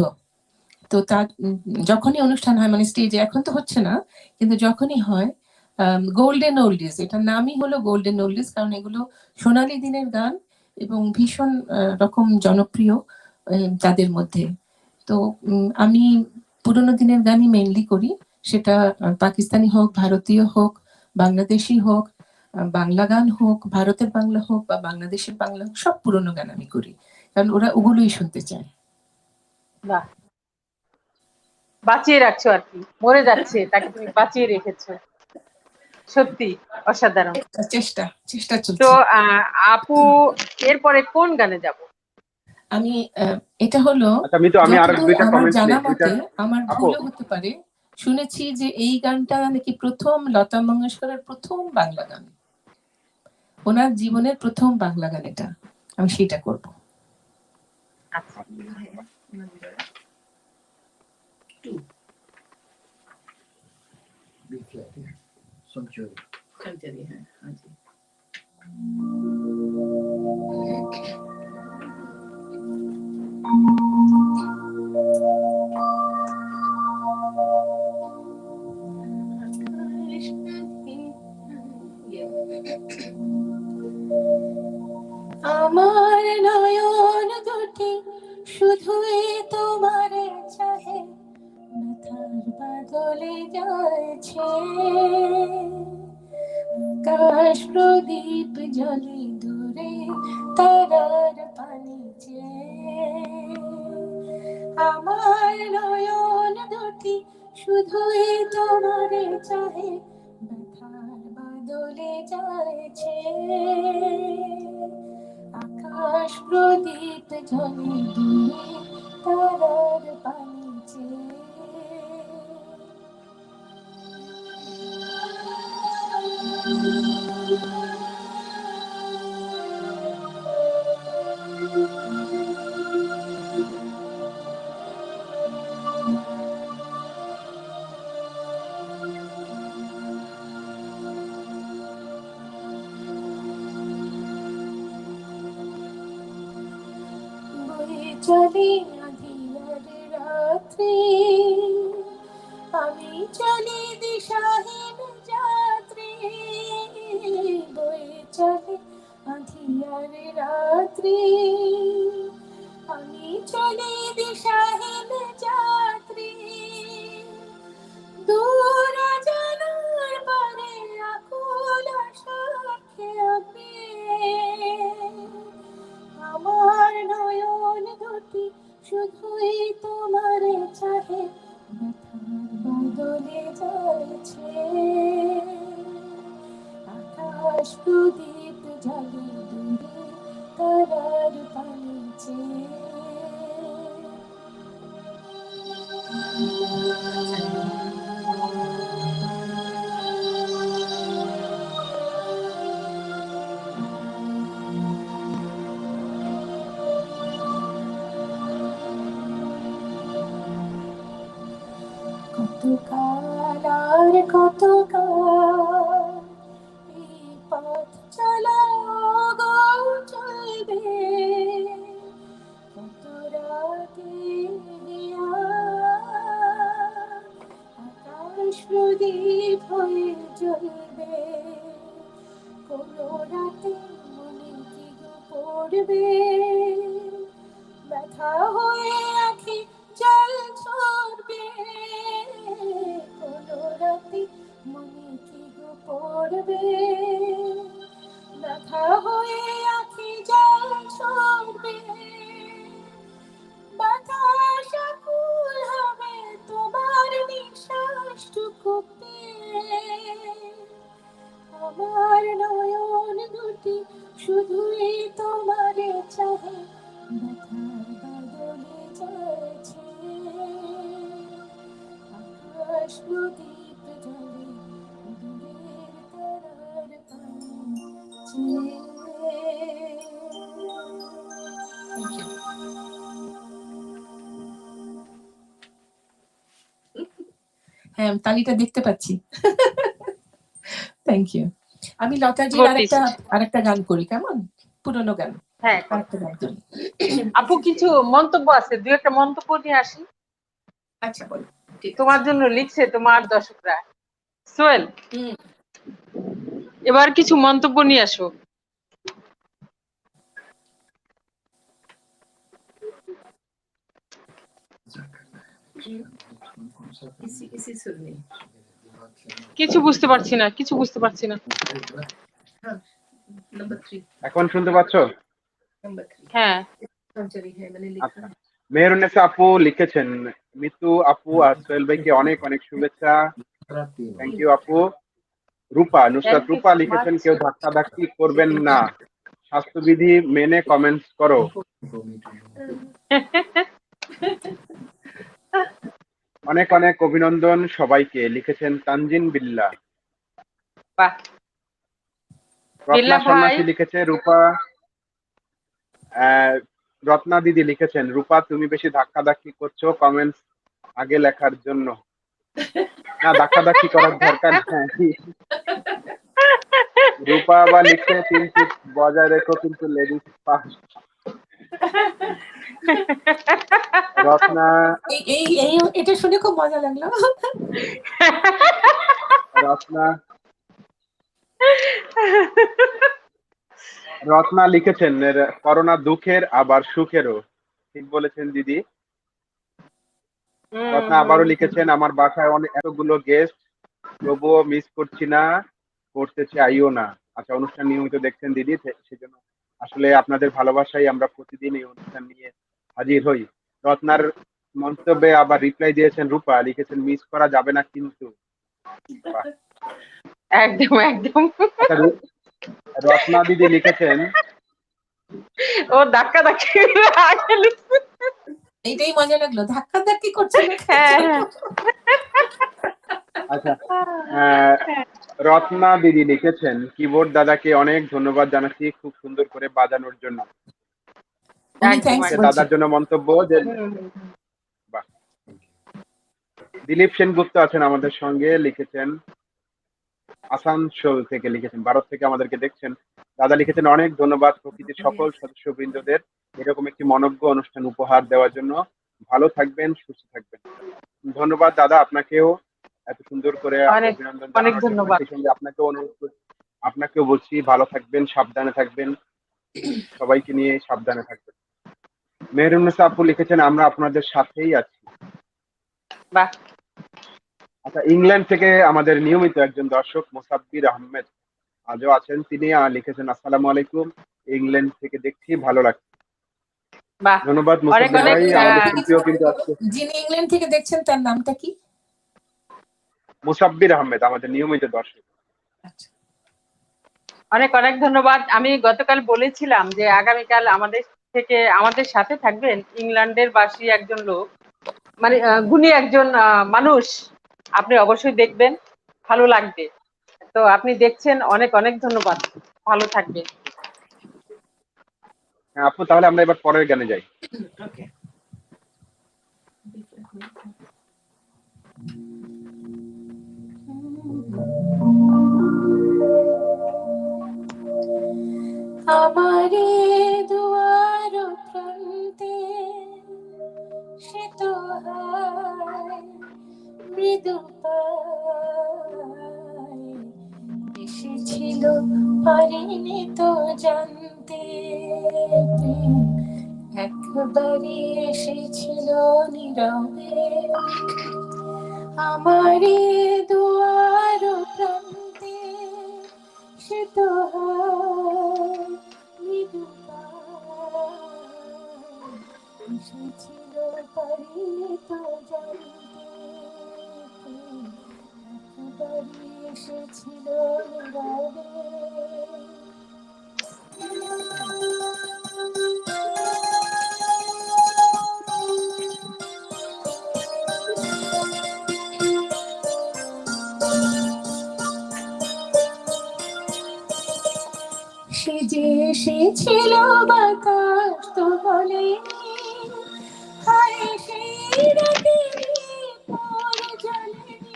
তো তার যখনই অনুষ্ঠান হয়, মানে স্টেজে, এখন তো হচ্ছে না, কিন্তু যখনই হয়, গোল্ডেন ওল্ডিজ, এটার নামই হলো গোল্ডেন ওল্ডিজ, কারণ এগুলো সোনালী দিনের গান এবং ভীষণ রকম জনপ্রিয় তাদের মধ্যে। তো আমি পুরোনো দিনের গানই মেনলি করি, সেটা পাকিস্তানি হোক, ভারতীয় হোক, বাংলাদেশি হোক, বাংলা গান হোক, ভারতের বাংলা হোক বা বাংলাদেশের বাংলা হোক, সব পুরোনো গান আমি করি, কারণ ওরা ওগুলোই শুনতে চায়। বাহ, বাঁচিয়ে রাখছো আর কি, মরে যাচ্ছে তাকে তুমি বাঁচিয়ে রেখেছো, সত্যি অসাধারণ। চেষ্টা চেষ্টা তো চলছে। আপু, এরপরে কোন গানে যাব? আমি এটা হলো, আচ্ছা মিতু, আমি আরো যতদূর দুইটা আমার কমেন্টস জানা নেই, দুইটা। মতে, আমার আপু, ভুলও হতে পারে, শুনেছি যে এই গানটা নাকি প্রথম লতা মঙ্গেশকরের প্রথম বাংলা গান, ওনার জীবনের প্রথম বাংলা গান এটা। আমি সেটা করব। আচ্ছা, আমার নয়ন দুটি শুধুই তোমারে চাহে, ব্যথার বাদলে যাচ্ছে, আকাশ প্রদীপ জ্বলে দূরে তারার পানি চেয়ে। আমার নয়ন দুটি শুধুই তোমারে চাহে ব্যথার বাদলে যাচ্ছে আকাশ প্রদীপ জ্বলে দূরে তারার পানি চেয়ে বয়ে চলে আঁধিয়ার রাত্রি আমি চলি দিশাহীন যাত্রী বয়ে চলে আঁধিয়ার রাত্রি আমি চলি দিশাহীন যাত্রী দূর জানার পারে আকুল সাক্ষে আপনি আমার নয়ন দুটি শুধুই তোমারে চাহে ব্যথার বদলে যাচ্ছে আকাশ প্রদীপ জ্বলে দূরে তারার পানি চেয়ে কতকাল আর কতকাল এই পথ চলা গো চলবে কত রাতে আকাশ প্রদীপ হয়ে জ্বলবে কোনো রাতে মনে কি গো পড়বে ব্যথা হয়ে আঁখি জল ঝরবে কোনো রাতে মনে কি গো পড়বে ব্যথা হয়ে আঁখি জল ঝরবে বাতাস আকুল হবে তোমার নিঃশ্বাসটুকু পেয়ে আমার নয়ন দুটি শুধুই তোমারে চাহে ব্যথার বাদলে যাচ্ছে আকাশ প্রদীপ জ্বলে দূরের তারার পানি চেয়ে হ্যাঁ তালিটা দেখতে পাচ্ছি থ্যাংক ইউ আমি লতাজির আরেকটা গান করি কেমন পুরনো গান হ্যাঁ আরেকটা গান করি আপু কিছু মন্তব্য আছে দুই একটা মন্তব্য নিয়ে আসি আচ্ছা বলো তোমার জন্য লিখছে তোমার দর্শকরা সোহেল এবার কিছু মন্তব্য নিয়ে আসো কিছু বুঝতে পারছি না এখন শুনতে পাচ্ছ? হ্যাঁ আচ্ছা, মেহরুন্নেসা আপু লিখেছেন মিতু আপু আর সোহেল ভাইকে অনেক অনেক শুভেচ্ছা। থ্যাংক ইউ আপু। রূপা নুসরাত রূপা লিখেছেন কেউ ধাক্কাধাক্কি করবেন না, স্বাস্থ্যবিধি মেনে কমেন্টস করো। অনেক অনেক অভিনন্দন সবাইকে লিখেছেন তানজিন বিল্লা। বাহ রত্না সন্ন্যাসী লিখেছে রূপা রত্না দিদি লিখেছেন রূপা তুমি বেশি ধাক্কাধাক্কি করছো কমেন্টস আগে লেখার জন্য। না ধাক্কাধাক্কি করার দরকার নেই। রূপা আবার লিখছে 3 ফিট বজায় রেখো কিন্তু লেডিস ফার্স্ট। রত্না এই এটা শুনে খুব মজা লাগলো। রত্না লিখেছেন করোনা দুঃখের আবার সুখেরও, ঠিক বলেছেন দিদি। রত্না আবারও লিখেছেন আমার বাসায় অনেক এতগুলো গেস্ট তবুও মিস করছি না, করতে চাইও না। আচ্ছা, অনুষ্ঠান নিয়মিত দেখছেন দিদি, সেজন্য আসলে আপনাদের ভালোবাসায় আমরা প্রতিদিন এই অনুষ্ঠান নিয়ে হাজির হই। রত্নার মন্তব্যে আবার রিপ্লাই দিয়েছেন রূপা, লিখেছেন মিস করা যাবে না কিন্তু। বাহ। একদম একদম। আচ্ছা, রত্না দিদি লিখেছেন ও ধাক্কা ধাক্কি আগে লিখছে। এইটাই মজা লাগলো, ধাক্কা ধাক্কি করছিল। হ্যাঁ, আচ্ছা, আহ, রত্না দিদি লিখেছেন কিবোর্ড দাদাকে অনেক ধন্যবাদ জানাচ্ছি খুব সুন্দর করে বাজানোর জন্য। উনি একদম থ্যাঙ্কস সে একদম। দাদার জন্য মন্তব্য যে হুম, বাহ। দিলীপ সেনগুপ্ত আছেন আমাদের সঙ্গে, লিখেছেন আসানসোল থেকে, লিখেছেন ভারত থেকে আমাদেরকে দেখছেন। দাদা লিখেছেন অনেক ধন্যবাদ প্রকৃতির সকল সদস্যবৃন্দদের এরকম একটি মনজ্ঞ অনুষ্ঠান উপহার দেওয়ার জন্য। ভালো থাকবেন, সুস্থ থাকবেন। ধন্যবাদ দাদা আপনাকেও এত সুন্দর করে অনেক অভিনন্দন অনেক জানানোর জন্য। ধন্যবাদ। সেই সঙ্গে আপনাকেও অনুরোধ করছি, আপনাকেও বলছি ভালো থাকবেন, সাবধানে থাকবেন, সবাইকে নিয়ে সাবধানে থাকবেন। মেহরুন্নেসা আপু লিখেছেন আমরা আপনাদের সাথেই আছি। বাহ। আচ্ছা, ইংল্যান্ড থেকে আমাদের নিয়মিত একজন দর্শক মোসাব্বির আহমেদ আজও আছেন, তিনি লিখেছেন আসসালামু আলাইকুম, ইংল্যান্ড থেকে দেখছি, ভালো লাগছে। বাহ, ধন্যবাদ অনেক মোসাব্বির অনেক ভাই। আমাদের শিল্পীও কিন্তু আজকে যিনি ইংল্যান্ড থেকে দেখছেন তার নামটা কি? মোসাব্বির আহমেদ আমাদের নিয়মিত দর্শক। আচ্ছা, অনেক অনেক ধন্যবাদ। আমি গতকাল বলেছিলাম যে আগামীকাল আমাদের সাথে থাকবেন ইংল্যান্ডের বাসী একজন লোক, মানে গুণী একজন মানুষ। আপনি অবশ্যই দেখবেন, ভালো লাগবে। তো আপনি দেখছেন, অনেক অনেক ধন্যবাদ। ভালো থাকবেন। হ্যাঁ আপু, তাহলে আমরা এবার পরের গানে যাই। ওকে। আমারে দুয়ার প্রান্তে সে তো হায় মৃদু পায় এসেছিল, পারিনি তো জানতে একবারই এসেছিল নীরবে আমারে দুয়ার প্রান্তে সে তো হায় মৃদু পায় এসেছিল, পারিনি তো জানতে একবারই এসেছিল নীরবে সে যে এসেছিল বাতাস তো বলেনি হায় সেই রাতে পরে জ্বলেনি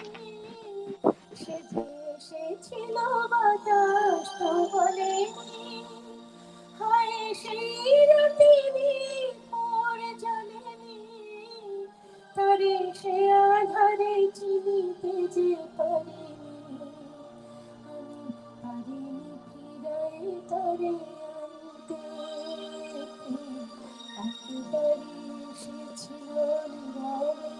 সে যে এসেছিল বাতাস তো বলেনি হায় সেই রাতে পরে জ্বলেনি তারে সে আধারে চিনিতে যে পারিনি আমি পারিনি ফিরাই তারে আনতে একবারই এসেছিল নীরবে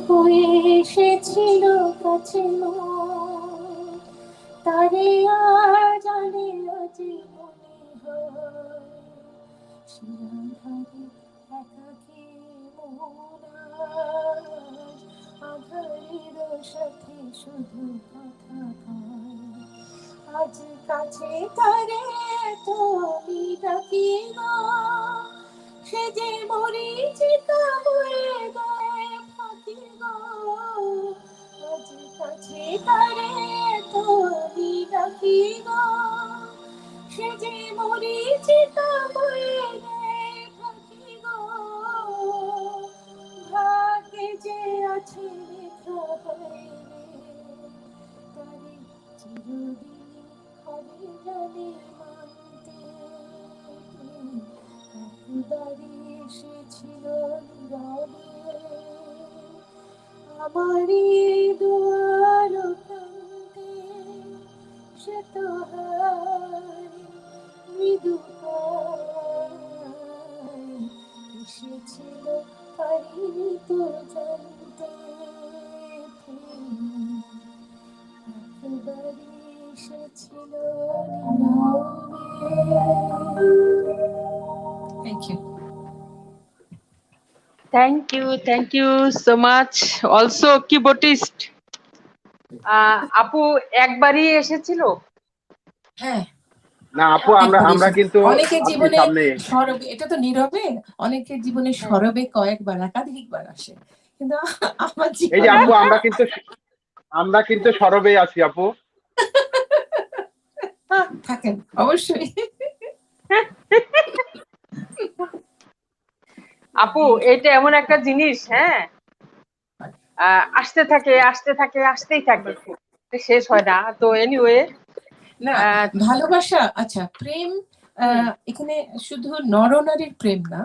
হয়ে এসেছিল কাছে তারে আর জানে আজি মনে হয় শিরাধারে একাকী মোরাজ আধারের সাথে শুধু কথা কয় আজ কাছে তারে তো আমি ডাকি না সে যে মরিচিকা হয়ে গায়ে ফাঁকি গো আজ কাছে তারে তো আমি ডাকি গো সে যে মরিচিকা হয়ে গায়ে ফাঁকি গো ভাগ্যে যে আছে লেখা হয়ে তারে চিরদিন হবে জানে মানতে একবারই এসেছিল নীরবে আমারই দুয়ার প্রান্তে সে তো হায় মৃদু পায় এসেছিল তো জানতে একেবারে এসেছিল নীরবে। Thank you. Thank you so much. Also keyboardist আপু একবারই এসেছিল। হ্যাঁ, না আপু, আমরা অনেকবার আমরা এসেছে। কিন্তু অনেকের আপনি জীবনে সামনে। সরবে, এটা তো নীরবে, অনেকের জীবনে সরবে কয়েকবার একাধিকবার আসে, কিন্তু আমার এই যে জীবনে আপু, আমরা কিন্তু সরবে আছি আপু। থাকেন অবশ্যই। আপু এটা এমন একটা জিনিস, হ্যাঁ, আসতে থাকে আসতেই থাকে, শেষ হয় না। তো এনিওয়ে, না, ভালোবাসা, আচ্ছা প্রেম, এখানে শুধু নরনারীর প্রেম না,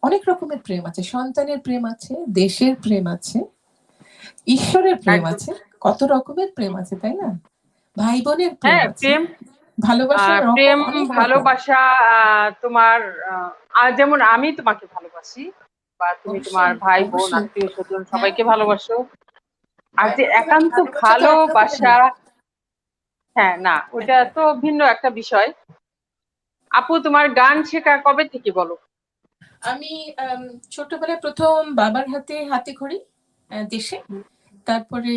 অনেক রকমের প্রেম আছে। সন্তানের প্রেম আছে, দেশের প্রেম আছে, ঈশ্বরের প্রেম আছে, কত রকমের প্রেম আছে, তাই না? ভাই বোনের প্রেম হ্যাঁ আছে, প্রেম, ভালোবাসার রকম প্রেম অনেক রকম। ভালোবাসা, তোমার যেমন আমি তোমাকে ভালোবাসি, বা তুমি তোমার অবশ্যই, ভাই বোন অবশ্যই। আত্মীয় স্বজন হ্যাঁ, সবাইকে ভালোবাসো। আর ভাই যে বোনের থেকে একান্ত ভালোবাসা তো একরকমের ভালোবাসা, না। হ্যাঁ না, ওটা তো ভিন্ন একটা বিষয়। আপু তোমার গান শেখা কবে থেকে বলো? আমি ছোটবেলায় প্রথম বাবার হাতে হাতে খড়ি দেশে, তারপরে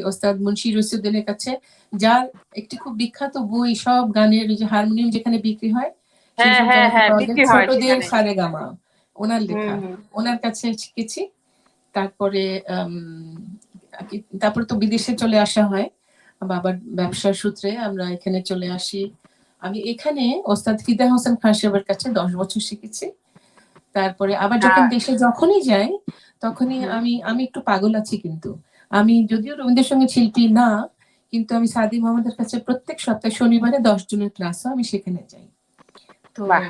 ওস্তাদ মুন্সি রশিদুলের কাছে, যার একটি খুব বিখ্যাত বই, সব গানের যে হারমোনিয়াম যেখানে বিক্রি হয় সেই হ্যাঁ সব হ্যাঁ জায়গাতে হ্যাঁ, পাওয়া যায়, বিক্রি হয় ছোটদের সেখানে। সারেগামা, ওনার লেখা, হুম। ওনার কাছে শিখেছি। তারপরে তারপরে তো বিদেশে চলে আসা হয় বাবার ব্যবসার সূত্রে, আমরা এখানে চলে আসি। আমি এখানে ওস্তাদ ফিদা হোসেন খান সাহেবের কাছে 10 বছর শিখেছি। তারপরে আবার যখন হ্যাঁ। দেশে যখনই যাই তখনই আমি আমি একটু পাগল আছি, কিন্তু আমি যদিও রবীন্দ্রসঙ্গীত শিল্পী না, কিন্তু আমি সাদি মোহাম্মদের কাছে প্রত্যেক সপ্তাহে শনিবারে 10 জনের ক্লাসও আমি সেখানে যাই। তো বাহ।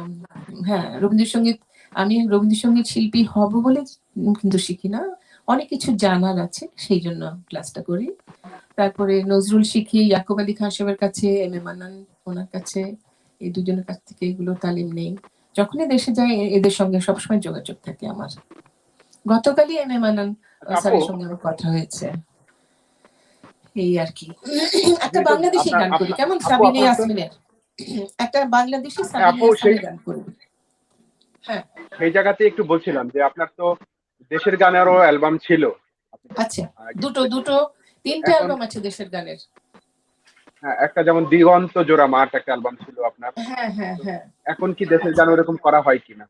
হ্যাঁ, রবীন্দ্রসঙ্গীত, আমি রবীন্দ্রসঙ্গীত শিল্পী হব বলে কিন্তু শিখি না, অনেক কিছু জানার আছে সেই জন্য ক্লাসটা করি। তারপরে নজরুল শিখি ইয়াকুব আলী খান সাহেবের কাছে, এম এ মান্নান ওনার কাছে, এই দুজনের কাছ থেকে এগুলো তালিম নেই। যখনই দেশে যাই এদের সঙ্গে সবসময় যোগাযোগ থাকে আমার। গতকালই এম এ মান্নান আচ্ছা আপু, স্যারের সঙ্গে আমার কথা হয়েছে, এই আর কি। একটা যেহেতু বাংলাদেশি আপনার গান করি, আপনার কেমন? আপু সাবিনা আপনার তো ইয়াসমিনের একটা বাংলাদেশি সাবিনা আপু ইয়াসমিনের গান করি। হ্যাঁ, সেই জায়গাতে একটু বলছিলাম যে আপনার তো দেশের গানেরও অ্যালবাম ছিল, আপনি যখন আচ্ছা, আগে দুটো করেছেন। দুটো তিনটে এখন অ্যালবাম আছে দেশের গানের। একটা যেমন দিগন্ত জোড়া মাঠ একটা অ্যালবাম ছিল আপনার। হ্যাঁ হ্যাঁ তো হ্যাঁ। এখন কি দেশের আচ্ছা, গান ওরকম করা হয় কিনা?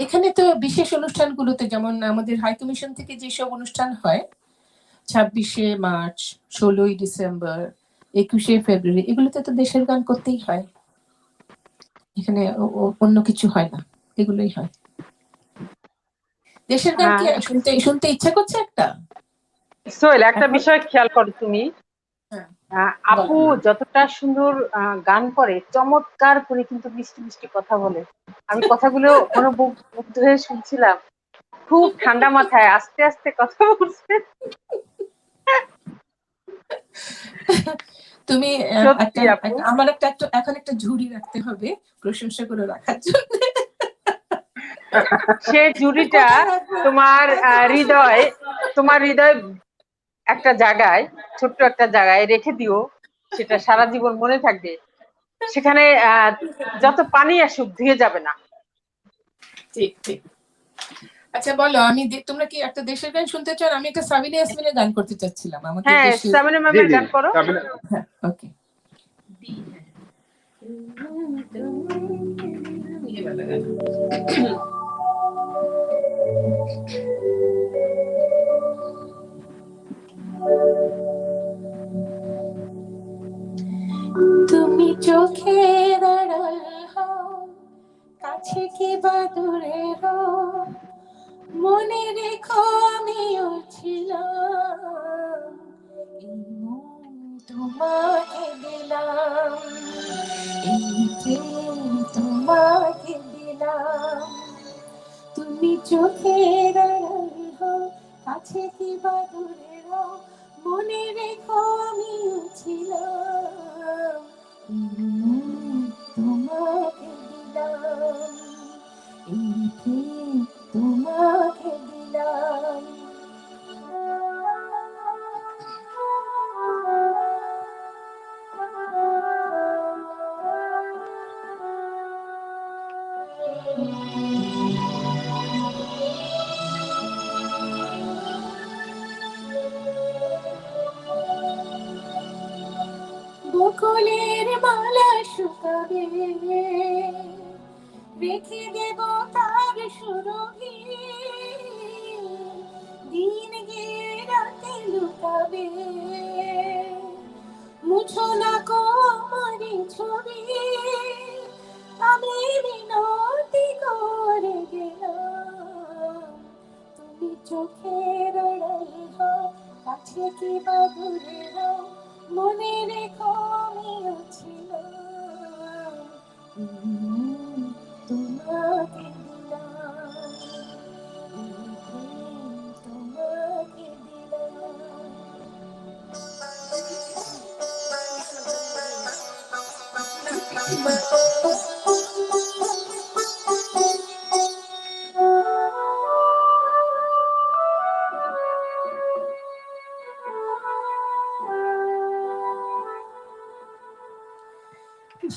এখানে তো বিশেষ অনুষ্ঠানগুলোতে, যেমন আমাদের হাই কমিশন থেকে যেসব অনুষ্ঠান হয়, 26শে মার্চ, 16ই ডিসেম্বর, 21শে ফেব্রুয়ারি, এগুলোতে তো দেশের গান করতেই হয়। এখানে অন্য কিছু হয় না, এগুলোই হয়। দেশের গান কি হ্যাঁ শুনতে শুনতে ইচ্ছা করছে একটা সোহেল, একটা এখন? বিষয় খেয়াল করো তুমি, হ্যাঁ, আপু বলো। যতটা সুন্দর গান করে, চমৎকার করে কিন্তু মিষ্টি মিষ্টি কথা বলে। আমি কথাগুলো মুগ্ধ হয়ে শুনছিলাম, খুব ঠান্ডা মাথায় আস্তে আস্তে কথা বলছে। তুমি সত্যি একটা আপু। আমার একটা এখন একটা ঝুড়ি রাখতে হবে প্রশংসা করে রাখার জন্য। সে জুড়িটা কোথায় রাখবো তোমার এখন বসে হৃদয়, তোমার হৃদয় একটা জায়গায়, ছোট্ট একটা জায়গায় রেখে দিও, সেটা সারা জীবন মনে থাকবে। সেখানে যত পানি আসুক ধুয়ে যাবে না। ঠিক ঠিক। আচ্ছা বলো, তোমরা কি একটা দেশের গান শুনতে চাও? আমি একটা সাবিনা ইয়াসমিনের গান করতে চাচ্ছিলাম, আমাদের হ্যাঁ, দেশে। সামিনা জি ম্যামের জি, গান করো। হ্যাঁ, ওকে। তুমি চোখে দাঁড়াল হও, কাছে কি বা দূরে রও, মনে রেখো আমিও ছিলাম, এই মন তোমাকে দিলাম, এই যে তোমাকে দিলাম। তুমি চোখে দাঁড়াল হও, কাছে কি বা দূরে রও, মনে রেখো আমিও ছিলাম, এই মন তোমাকে দিলাম, এই প্রেম তোমাকে দিলাম। বকুলের মালা শুকাবে, রেখে দেব তার সুরভি, দিন গিয়ে রাতে লুকাবে, মুছো না কো আমার ছবি, আমি মিনতি করে গেলাম, তুমি চোখের আড়াল হও, কাছে কি বা দূরে হও, মনে রেখো আমিও ছিলাম, তোমাকে দিলাম, তোমাকে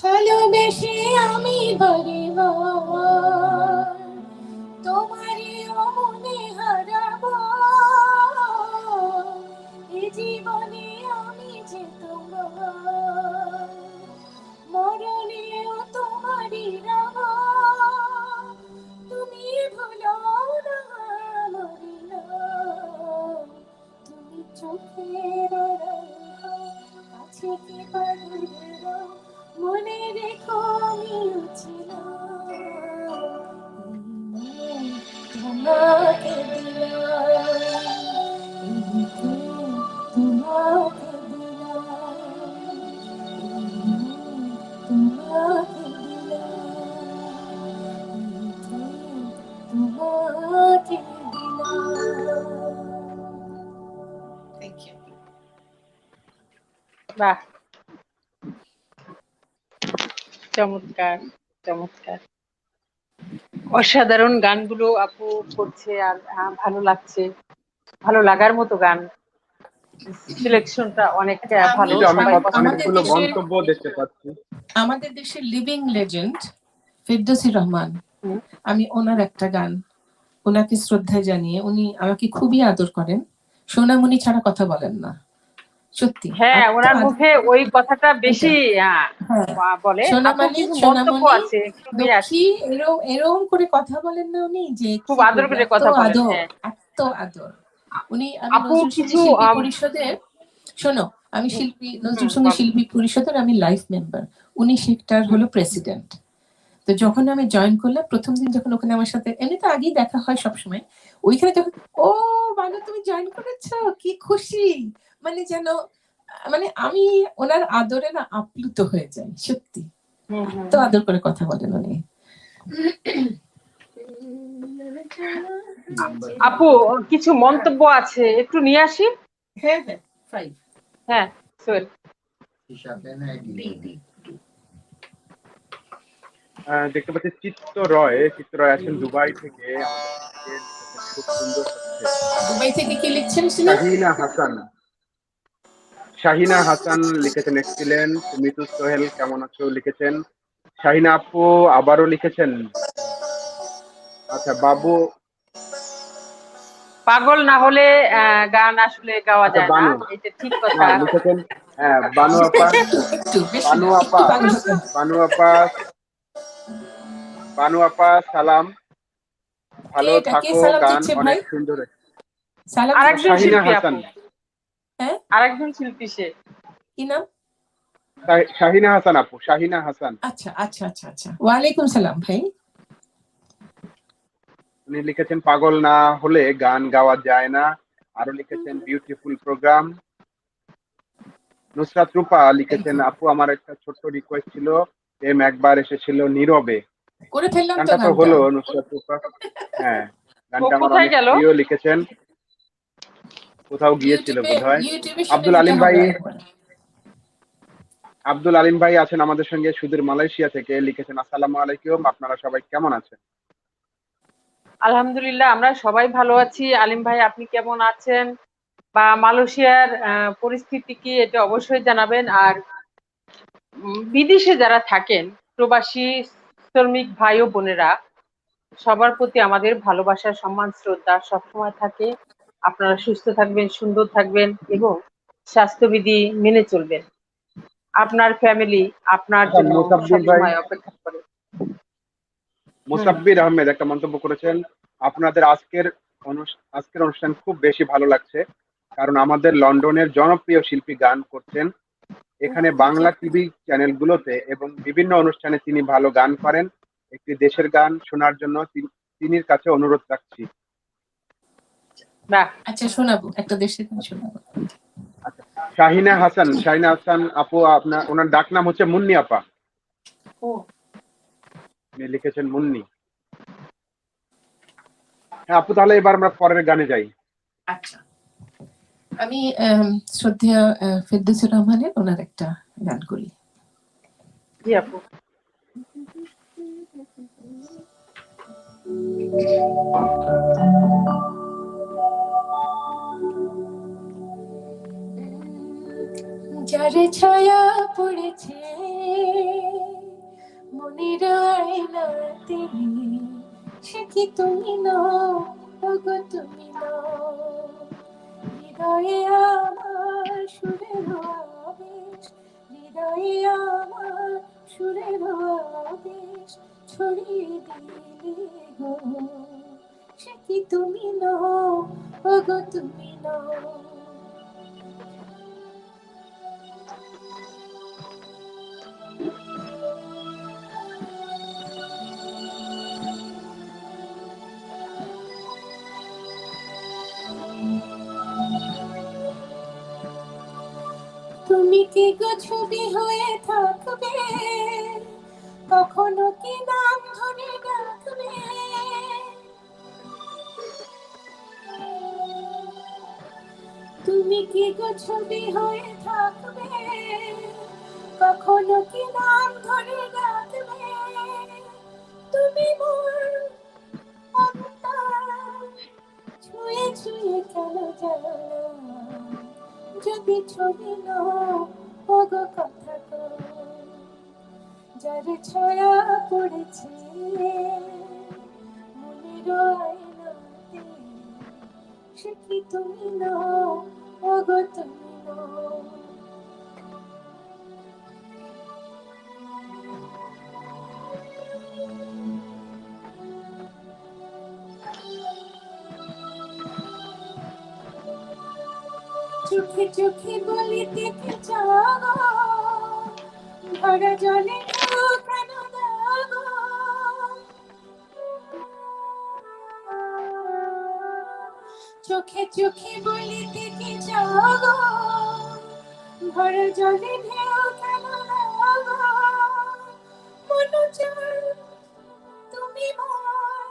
ভালোবেসে আমি বারেবার তোমারই মনে হারাবো, এ জীবনে আমি যে তোমার, মরণেও তোমারই রব, তুমি ভুলো না আমারই নাম, তুমি চোখের আড়াল হও, কাছে কি বা দূরে হও, মনে রেখো আমিও ছিলাম, তোমাকে দিলাম, তোমাকে দিলাম, তোমাকে দিলাম, তোমাকে দিলাম। Thank you. বাহ, চমৎকার চমৎকার, অসাধারণ গানগুলো আপু করছে, আর ভালো লাগছে, ভালো লাগার মতো গান, সিলেকশনটা অনেক ভালো, কিন্তু আমি সবাই পছন্দ আমাদের অনেকগুলো দেশে মন্তব্য দেখতে পাচ্ছি। আমাদের দেশের লিভিং লেজেন্ড ফেরদৌসী রহমান, হুম। আমি ওনার একটা গান, ওনাকে শ্রদ্ধা জানিয়ে, উনি আমাকে খুবই আদর করেন, সোনামণি ছাড়া কথা বলেন না, সত্যি। হ্যাঁ, এত ওনার আদর মুখে করেন। ওই কথাটা বেশি হ্যাঁ, বলে। আপু সোনামণি কিছু মন্তব্য সোনামণি আছে, একটু নিয়ে আসি। লক্ষ্মী, এরম এরম করে কথা বলেন না উনি, যে খুব কি আদর বলবো, করে এত কথা বলেন। আদর, হ্যাঁ এত আদর। উনি, আমি আপু নজরুল কিছু সঙ্গীত শিল্পী পরিষদের, শোনো, আমি নজরুল সঙ্গীত বলো। শিল্পী পরিষদের আমি লাইফ মেম্বার, উনি সেটার হলো প্রেসিডেন্ট। তো যখন আমি জয়েন করলাম প্রথম দিন, যখন ওখানে আমার সাথে, এমনি তো আগেই দেখা হয় সবসময়, ওইখানে যখন, ও বানু তুমি জয়েন করেছো, কি খুশি, মানে যেন, মানে আমি ওনার আদরে না আপ্লুত হয়ে যাই, সত্যি এত আদর করে কথা বলেন উনি। আপু কিছু মন্তব্য আছে, একটু নিয়ে আসি। হ্যাঁ হ্যাঁ, ফাইভ, হ্যাঁ সোহেল। দেখতে পাচ্ছি চিত্ত রয় আছেন দুবাই থেকে আমাদের সঙ্গে লিখেছেন, খুব সুন্দর হচ্ছে। দুবাই থেকে কি লিখছেন? শাহিনা হাসান লিখেছেন এক্সিলেন্ট। মিতু সোহেল কেমন আছো লিখেছেন। শাহিনা আপু আবারও লিখেছেন, আচ্ছা বাবু, পাগল না হলে গান আসলে গাওয়া আচ্ছা যায় না, বানু, এটা ঠিক না কথা। লিখেছেন, হ্যাঁ বানু আপা, একটু বেশি বানু না, একটু আপা, পাগল হতে হবে। বানু আপা, বানু আপা সালাম, কে ভালো এটা, কে থাকো, সালাম গান দিচ্ছে অনেক ভাই? সুন্দর। সালাম দিচ্ছে আরেকজন শাহিনা শিল্পী হাসান, আপু, হ্যাঁ, আরেকজন শিল্পী সে। কি নাম? শাহিনা হাসান আপু, শাহিনা হাসান। আচ্ছা আচ্ছা আচ্ছা আচ্ছা, ওয়ালাইকুম সালাম ভাই। উনি লিখেছেন পাগল না হলে গান গাওয়া যায় না। আরো লিখেছেন বিউটিফুল প্রোগ্রাম। নুসরাত রূপা লিখেছেন, আপু আমার একটা ছোট্ট রিকোয়েস্ট ছিল, প্রেম একবার এসেছিল নীরবে। করে ফেললাম তো গানটা তো গানটা। হলো নুসরাত রূপা, হ্যাঁ ও গানটা আমার কোথায় অনেক গেল? প্রিয় লিখেছেন, কোথাও গিয়েছিল ইউটিউবে, বোধহয়। ইউটিউবে শুনে আব্দুল নিতে আলিম ভাই, হবে একবার। আব্দুল আলিম ভাই আছেন আমাদের সঙ্গে সুদূর মালয়েশিয়া থেকে, লিখেছেন আসসালামু আলাইকুম, আপনারা সবাই কেমন আছেন? আলহামদুলিল্লাহ, আমরা সবাই ভালো আছি। আলিম ভাই আপনি কেমন আছেন, বা মালয়েশিয়ার পরিস্থিতি কি, এটা অবশ্যই জানাবেন। আর বিদেশে যারা থাকেন, প্রবাসী শ্রমিক ভাই ও বোনেরা, সবার প্রতি আমাদের ভালোবাসা, সম্মান, শ্রদ্ধা সবসময় থাকে। আপনারা সুস্থ থাকবেন, সুন্দর থাকবেন এবং স্বাস্থ্যবিধি মেনে চলবেন। আপনার ফ্যামিলি আপনার আচ্ছা, জন্য মোসাব্বির ভাই, সবসময় অপেক্ষা করে। মোসাব্বির আহমেদ একটা মন্তব্য করেছেন, আপনাদের আজকের অনুষ্ঠান খুব বেশি ভালো লাগছে, কারণ আমাদের লন্ডনের জনপ্রিয় শিল্পী গান করছেন এখানে বাংলা টিভি চ্যানেলগুলোতে এবং বিভিন্ন অনুষ্ঠানে। তিনি ভালো গান পারেন। একটি দেশের গান শোনার জন্য তিনির কাছে অনুরোধ রাখছি। বাহ, আচ্ছা, শোনাবো, একটা দেশের গান শোনাবো। আচ্ছা, শাহিনা হাসান আপু, ওনার ডাক নাম হচ্ছে মুন্নি আপা। ও উনি লিখেছেন মুন্নি। হ্যাঁ আপু, তাহলে এবার আমরা পরের গানে যাই। আচ্ছা, আমি শ্রদ্ধেয় ফেরদৌসুর রহমানের ওনার একটা গান করি। জি আপু। যার ছায়া পড়েছে মনের আয়নাতে, সে কি তুমি নও, ওগো তুমি নও। হৃদয়ে আমার সুরের আবেশ, হৃদয়ে আমার সুরের আবেশ ছড়িয়ে দিলে গো, সে কি তুমি নও, ওগো তুমি নও। তুমি কি গো ছবি হয়ে থাকবে, কখনো কি নাম ধরে ডাকবে। তুমি কি গো ছবি হয়ে থাকবে, কখনো কি নাম ধরে ডাকবে। তুমি মোর অন্তর ছুঁয়ে ছুঁয়ে কেন জানো, যদি ছবি নও, ওগো কথা কও। যার ছায়া পড়েছে মনের আয়নাতে, সে কি তুমি নও, ওগো তুমি নও। চোখে চোখে বলিতে কি চাও, ভরা জলে ঢেউ কেন দাও। চোখে চোখে বলিতে কি চাও, ভরা জলে ঢেউ কেন দাও। মন চায় তুমি মোর,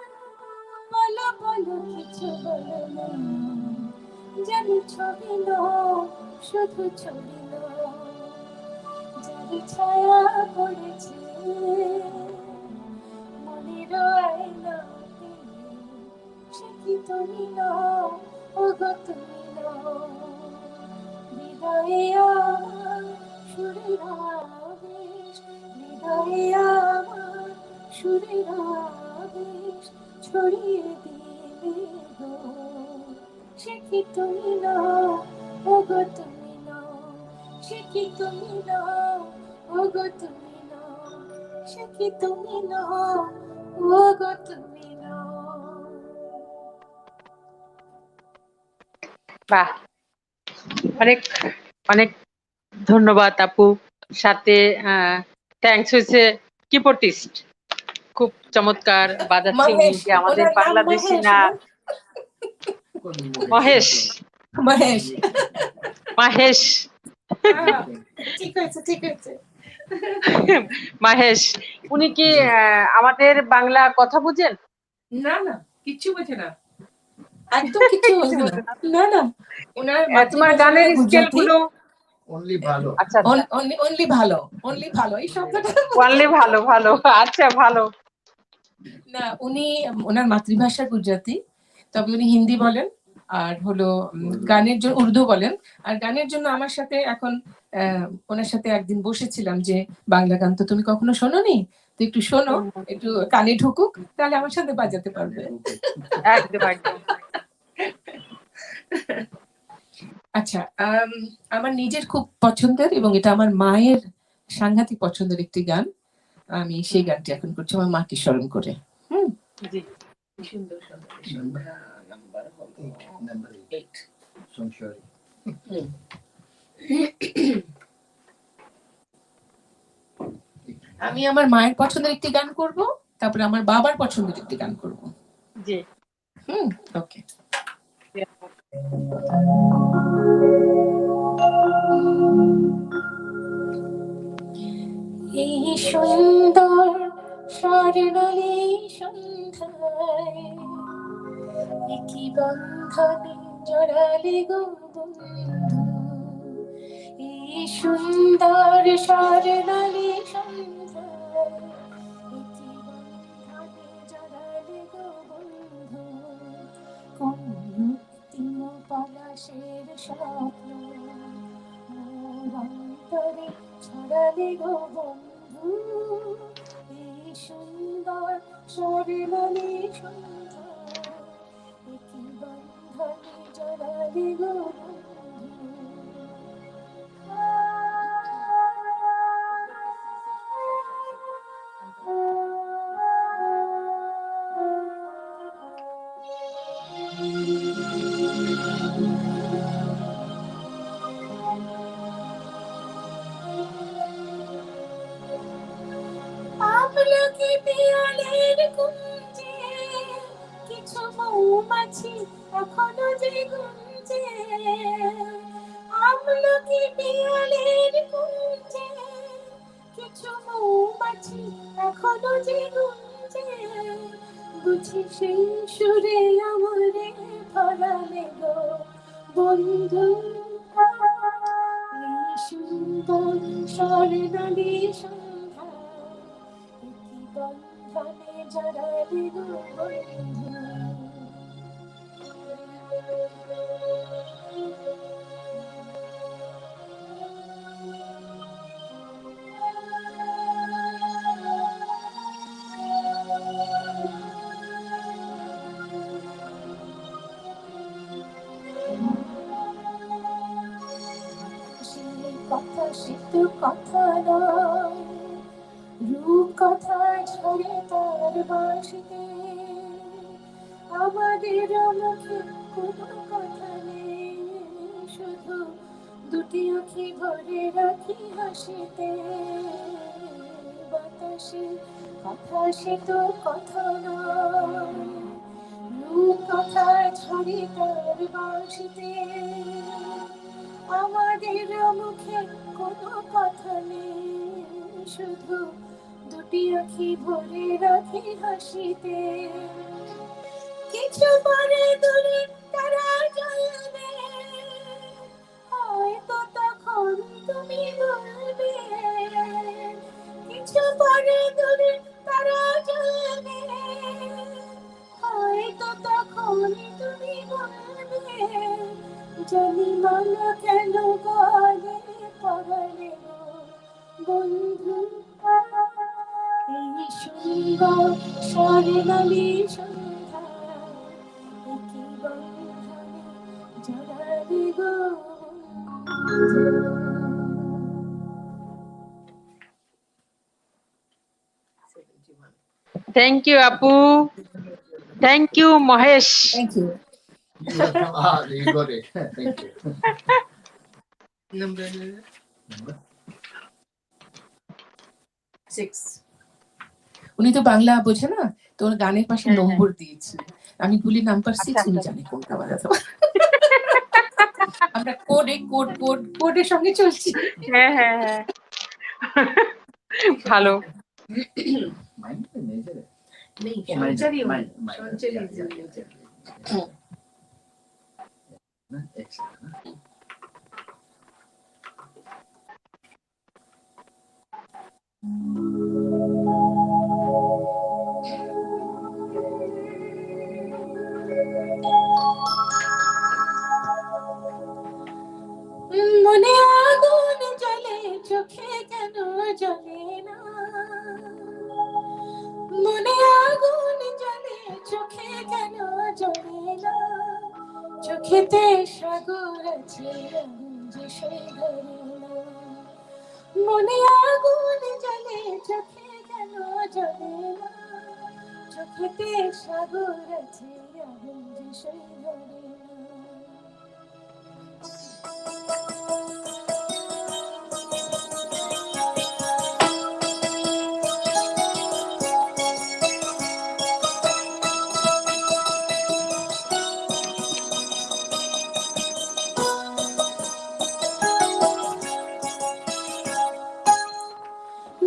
বলো বলো কিছু বলো না। জানি ছবি নও, শুধু ছবি নও। যার ছায়া পড়েছে মনের আয়নাতে, সে কি তুমি নও, ওগো তুমি নও। হৃদয়ে আমার সুরের আবেশ, হৃদয়ে আমার সুরের আবেশ ছড়িয়ে দিলে গো, সে কি তুমি নও, ওগো তুমি নও। সে কি তুমি নও, ওগো তুমি নও। সে কি তুমি নও, ওগো তুমি নও। বাহ, অনেক অনেক ধন্যবাদ আপু। সাথে থ্যাঙ্কস হয়েছে কিবোর্ডিস্ট, খুব চমৎকার বাজাচ্ছে উনি, মহেশ, যে আমাদের ওনার নাম বাংলাদেশি মহেশ না। না? মহেশ, মহেশ। মাহেশ, ঠিক হয়েছে, ঠিক হয়েছে। মাহেশ। উনি কি আমাদের বাংলা কথা বুঝেন? না না, কিচ্ছু বোঝে না, একদম কিচ্ছু বোঝে না। না না, ওনার তোমার মাতৃভাষা গানের হলো স্কেল গুজরাটি। গুলো? অনলি ভালো। আচ্ছা আচ্ছা, অনলি ভালো, অনলি ভালো এই শব্দটা ওয়ানলি ভালো ভালো, আচ্ছা ভালো। না, উনি ওনার মাতৃভাষা গুজরাটি, তবে উনি হিন্দি বলেন আর হলো গানের জন্য উর্দু বলেন। আর গানের জন্য আমার সাথে এখন ওনার সাথে একদিন বসেছিলাম যে বাংলা গান তো তুমি কখনো শোনোনি, তো একটু শোনো, একটু কানে ঢুকুক, তাহলে আমার সাথে বাজাতে পারবে। একদম একদম। আচ্ছা, আমার নিজের খুব পছন্দের এবং এটা আমার মায়ের সাংঘাতিক পছন্দের একটি গান। আমি সেই গানটি এখন করছি আমার মাকে স্মরণ করে। জি। সুন্দর নাম্বার Number 8. Sanctuary. আমি আমার মায়ের পছন্দের একটি গান করব, তারপরে আমার বাবার পছন্দের একটি গান করব। জি। ওকে। এই সুন্দর স্বর্ণালী সন্ধ্যায় কি বন্ধনে জড়ালে গো বন্ধু, এই সুন্দর স্বর্ণালী সন্ধ্যায় কি বন্ধনে জড়ালে গো বন্ধু, কোন রক্তিম পলাশের স্বপ্ন মোর অন্তরে ছড়ালে গো বন্ধু, এই সুন্দর স্বর্ণালী সন্ধ্যায় কি বন্ধনে জড়ালে গো বন্ধু। আমলকি পিয়ালের কুঞ্জে কিছু মৌমাছি এখনো যে গুঞ্জে, আমলকি পিয়ালের কুঞ্জে কিছু মৌমাছি এখনো যে গুঞ্জে, বুঝি সেই সুরে আমারে ধরালে গো বন্ধু, এই সুন্দর স্বর্ণালী সন্ধ্যায় কি বন্ধনে জড়ালে গো বন্ধু। সেই কথা সে তো কথা নয়, রূপ কথা ঝরে তার বাঁশিতে, আমাদের মুখে কোনো কথা নেই, শুধু দুটি আঁখি ভরে রাখি হাসিতে, বাতাসে কথা সে তো কথা নয়, রূপ কথা ঝরে তার বাঁশিতে, আমাদের মুখে কোনো কথা নেই, শুধু দুটি আঁখি ভরে রাখি হাসিতে, কিছু পরে দূরে তারা জ্বলবে, হয়তো তখন তুমি বলবে, কিছু পরে দূরে তারা জ্বলবে, হয়তো তখন তুমি বলবে, জানি মালা কেন গলে পড়ালে বন্ধু, এই সুন্দর স্বর্ণালী সন্ধ্যায় কি বন্ধনে জড়ালে গো বন্ধু। থ্যাংক ইউ আপু, thank you Mahesh. Thank you. You got it. Thank you. Number Number 6. উনি তো বাংলা বোঝে না, তো ওর গানের পাশে হ্যাঁ, নম্বর দিয়েছি, আমি বলি নাম্বার 6, আচ্ছা, উনি আচ্ছা। জানে কোনটা বাজাতে হবে। আমরা কোডের সঙ্গে চলছি। হ্যাঁ হ্যাঁ হ্যাঁ, ভালো। mine is major. নেই, Oh, minor, সঞ্চারী উনি, minor, minor. সঞ্চারী Yeah, উনি। yeah, yeah, yeah. Excellent. মনে আগুন জ্বলে চোখে কেন জ্বলে না, চোখেতে সাগর আছে যে সেই ধরে না, মনে আগুন জ্বলে চোখে কেন জ্বলে না, চোখেতে সাগর আছে যে সেই ধরে না।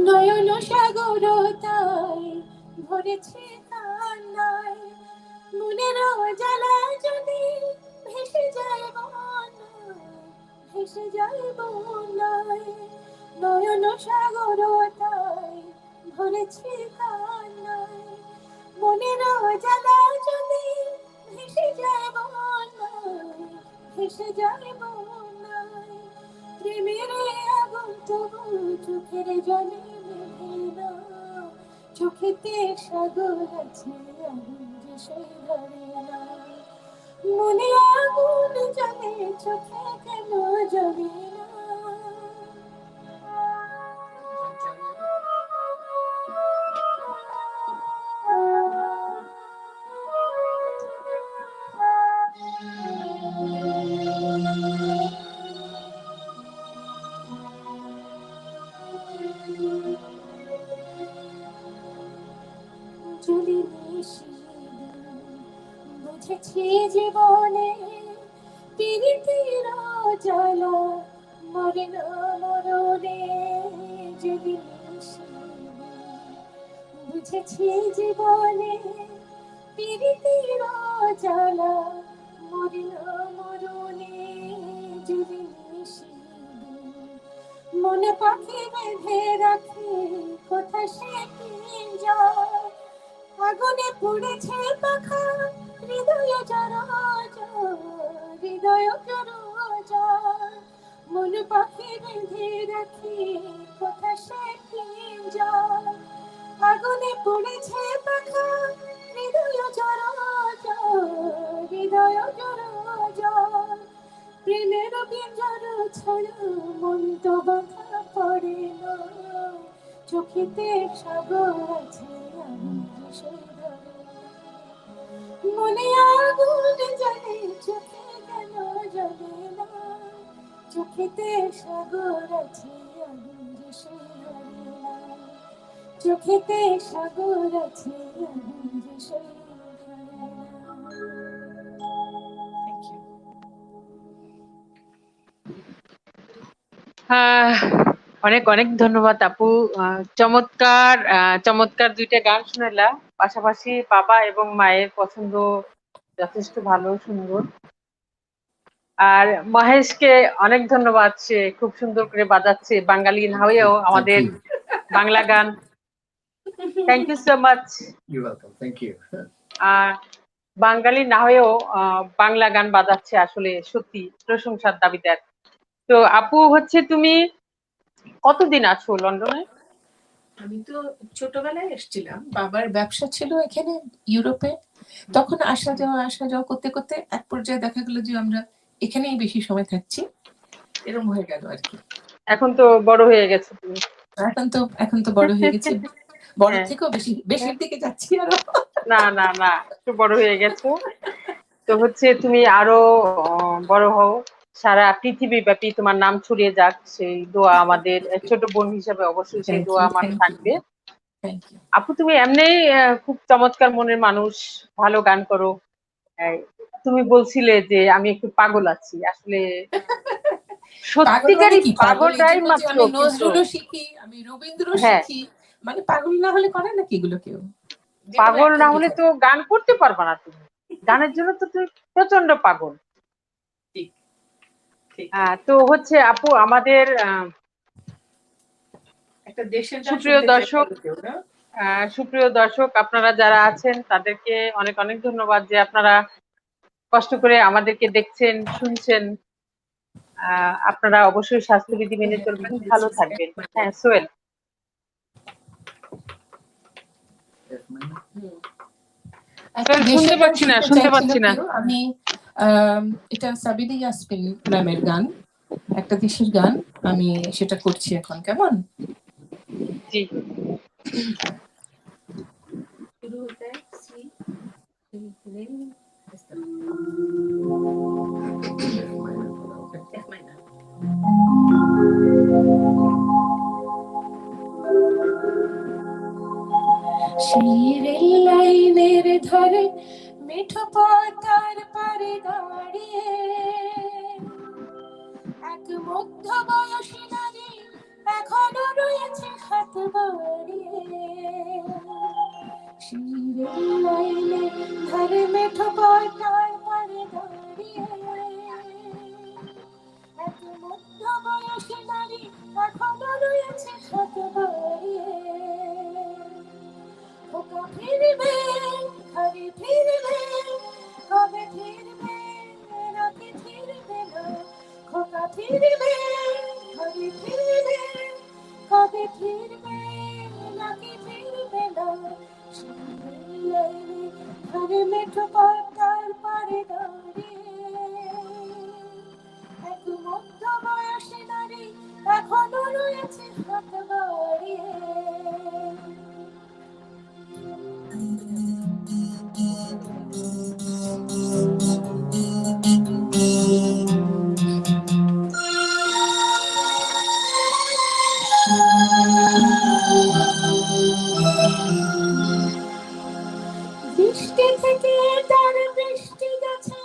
নয়ন সাগরতায় ভরেছে কান্নায়, মনের জ্বালা যদি ভেসে যায় বন্যায়, ভেসে যায় বন্যায়। নয়ন সাগরতায় ভরেছে কান্নায়, মনের জ্বালা যদি ভেসে যায় বন্যায়, ভেসে যায় বন্যায়। প্রেমের আগুন তবু চোখের জলে নেভে না, চোখেতে সাগর আছে আগুন যে সেই ধরে না, মনে আগুন জ্বলে চোখে কেন জ্বলে না। বুঝেছি জীবনে পীড়িতের জ্বালা, মরে না মরণে যদি বুঝেছি জীবনে পীড়িতের জ্বালা, মরে না মরণে যদি মনে পাখি বেঁধে রাখে কোথা সে যায়, আগুনে পুড়েছে পাখা হৃদয় জরা যায়, হৃদয় জরা যায়। মন পাখি বেঁধে রাখি কোথা সে যায়, আগুনে পুড়েছে পাখা হৃদয় জরা যায়, হৃদয় জরা যায়। প্রেমের পিঞ্জর ছাড়া মন তো বাঁধা পড়ে না, চোখেতে সাগর আছে মনে আগুন জ্বলে চোখে কেন জ্বলে না, চোখেতে সাগর আছে আগুন যে সেই ধরে না, চোখেতে সাগর আছে আগুন যে সেই ধরে না। অনেক অনেক ধন্যবাদ আপু। চমৎকার চমৎকার দুইটা গান শোনালা, পাশাপাশি বাবা এবং মায়ের পছন্দ যথেষ্ট ভালো সুন্দর। আর মহেশকে অনেক ধন্যবাদ, সে খুব সুন্দর করে বাজাচ্ছে বাঙালি না হয়েও আমাদের বাংলা গান। Thank you so much. You're welcome. Thank you. আর বাঙালি না হয়েও বাংলা গান বাজাচ্ছে, আসলে সত্যি প্রশংসার দাবিদার। তো আপু হচ্ছে তুমি কতদিন আছো লন্ডনে? আমি তো ছোটবেলায় এসেছিলাম, বাবার ব্যবসা ছিল এখানে ইউরোপে, তখন আসা যাওয়া করতে করতে এক পর্যায়ে দেখা গেল যে আমরা এখানেই বেশি সময় থাকছি, এরকম হয়ে গেল আর কি। এখন তো বড় হয়ে গেছে তুমি। এখন তো বড় হয়ে গেছে, বড় হ্যাঁ। থেকেও বেশির দিকে যাচ্ছি আরো। না না না, একটু বড় হয়ে গেছো। তো হচ্ছে তুমি আরো বড় হও, সারা পৃথিবী ব্যাপী তোমার নাম ছড়িয়ে যাক, সেই দোয়া আমাদের ছোট বোন হিসেবে অবশ্যই সেই দোয়া আমার থাকবে। আপু তুমি এমনি খুব চমৎকার মনের মানুষ, ভালো গান করো। তুমি বলছিলে যে আমি একটু পাগল আছি, আসলে সত্যিকারই পাগলটাই মাত্র। আমি নজরুলও শিখি, আমি রবীন্দ্র হ্যাঁ, শিখি, মানে পাগল না হলে করে নাকি এগুলো কেউ? পাগল না হলে তো গান করতে পারবা না তুমি, গানের জন্য তো তুমি প্রচন্ড পাগল। তো হচ্ছে আপু আমাদের একটা দেশের সুপ্রিয় দর্শক আপনারা যারা আছেন তাদেরকে অনেক অনেক ধন্যবাদ যে আপনারা কষ্ট করে আমাদেরকে দেখছেন শুনছেন। আপনারা অবশ্যই স্বাস্থ্যবিধি মেনে চলবেন, ভালো থাকবেন। হ্যাঁ সোহেল। শুনতে পাচ্ছি না। আমি এটা সাবিনা ইয়াসমিন ম্যামের গান, একটা দেশের গান। আমি সেটা করছি এখন, কেমন? জি শুরু হতে সেই রেল লাইনের ধারে মিঠো পথের পারে দাঁড়িয়ে এক মধ্য বয়সী নারী এখনো রয়েছে হাত বাড়িয়ে। সেই রেল লাইনের ধারে মিঠো পথের পারে দাঁড়িয়ে এক মধ্য বয়সী নারী এখনো রয়েছে হাত বাড়িয়ে। খোকা ফিরবে, ঘরে ফিরবে, কবে ফিরবে নাকি ফিরবে না? খোকা ফিরবে, ঘরে ফিরবে, কবে ফিরবে নাকি ফিরবে না? ঘরে মেঠো পথের পারে দাঁড়িয়ে এক মধ্য বয়সী নারী এখনো রয়েছে হাত বাড়িয়ে। বৃষ্টি থেকে তার বৃষ্টি গেছে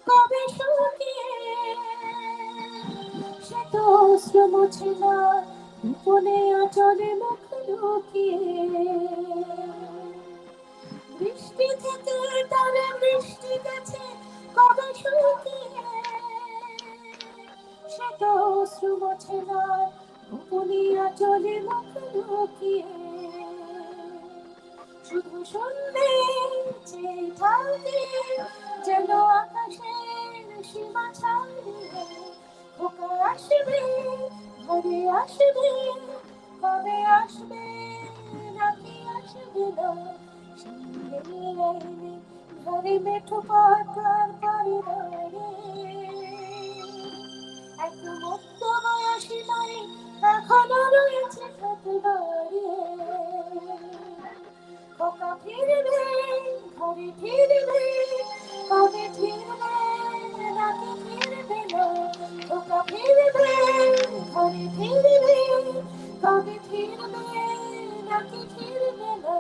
কবে শুকিয়ে, সে তো অশ্রু মুছে না গোপনে আঁচলে মুখ লুকিয়ে। বৃষ্টি থেকে তার বৃষ্টি গেছে কবে শুকিয়ে, সে তো অশ্রু মুছে না গোপনে আঁচলে মুখ লুকিয়ে। শুধু শুনলে চেয়ে থাকে যেন আকাশের সীমা ছাড়িয়ে। খোকা আসবে, ঘরে আসবে, কবে আসবে নাকি আসবে না? ঘরে মেঠো পথের পারে দাঁড়িয়ে এক মধ্য বয়সী নারী এখনো রয়েছে হাত বাড়িয়ে। খোকা ফিরবে, ঘরে ফিরবে, কবে ফিরবে নাকি ফিরবে না? খোকা ফিরবে, ঘরে ফিরবে, কবে ফিরবে নাকি ফিরবে না?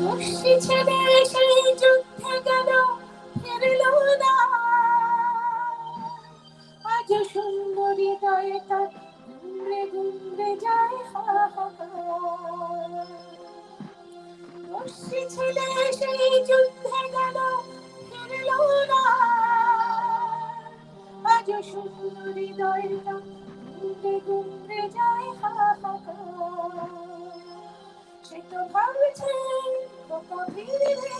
দস্যি ছেলে সেই যুদ্ধে গেল ফিরল না, আজ সুন্দরী গায়ে তার ঘুমরে ঘুমরে যায় হাহাকার। দস্যি ছেলে সেই যুদ্ধে গেল ফিরল না, আজ সুন্দরী গায়ে তার ঘুমরে ঘুমরে যায় হাহাকার। সে তো ভাবছে খোকা ফিরবে,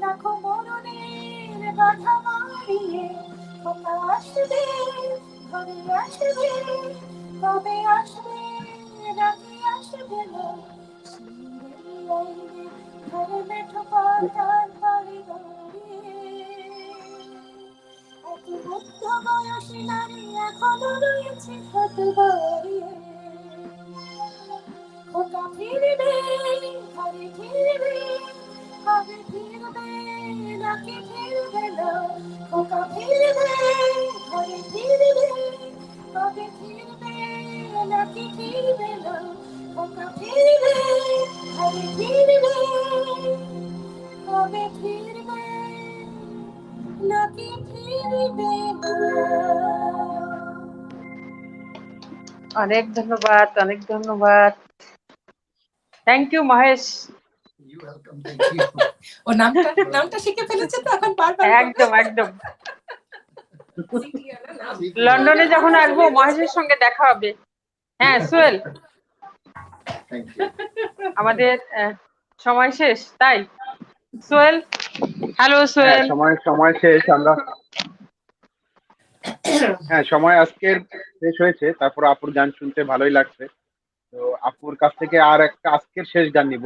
লাখো মরণের বাধা মারিয়ে। খোকা আসবে, ঘরে আসবে, কবে আসবে নাকি আসবে না? ঘরে মেঠো পথের পারে দাঁড়িয়ে এক মধ্য বয়সী নারী এখনো রয়েছে হাত বাড়িয়ে। খোকা ফিরবে, ঘরে ফিরবে, কবে ফিরবে নাকি ফিরবে না? খোকা ফিরবে, ঘরে ফিরবে, কবে ফিরবে নাকি ফিরবে না? খোকা ফিরবে, ঘরে ফিরবে, কবে ফিরবে নাকি ফিরবে না? অনেক ধন্যবাদ, অনেক ধন্যবাদ। Thank you Mahesh. You welcome. Thank you. ও নামটা শিখে ফেলেছে তো এখন বারবার একদম একদম লন্ডনে যখন আসবো মহেশের সঙ্গে দেখা হবে। হ্যাঁ সোহেল, Thank you. আমাদের সময় শেষ, তাই সোহেল হ্যালো হ্যাঁ সোহেল। সময় সময় শেষ আমরা। হ্যাঁ সময় আজকের শেষ হয়েছে, তারপর আপুর গান শুনতে ভালোই লাগছে। তো আপুর কাছ থেকে আর একটা আজকের শেষ গান নিব।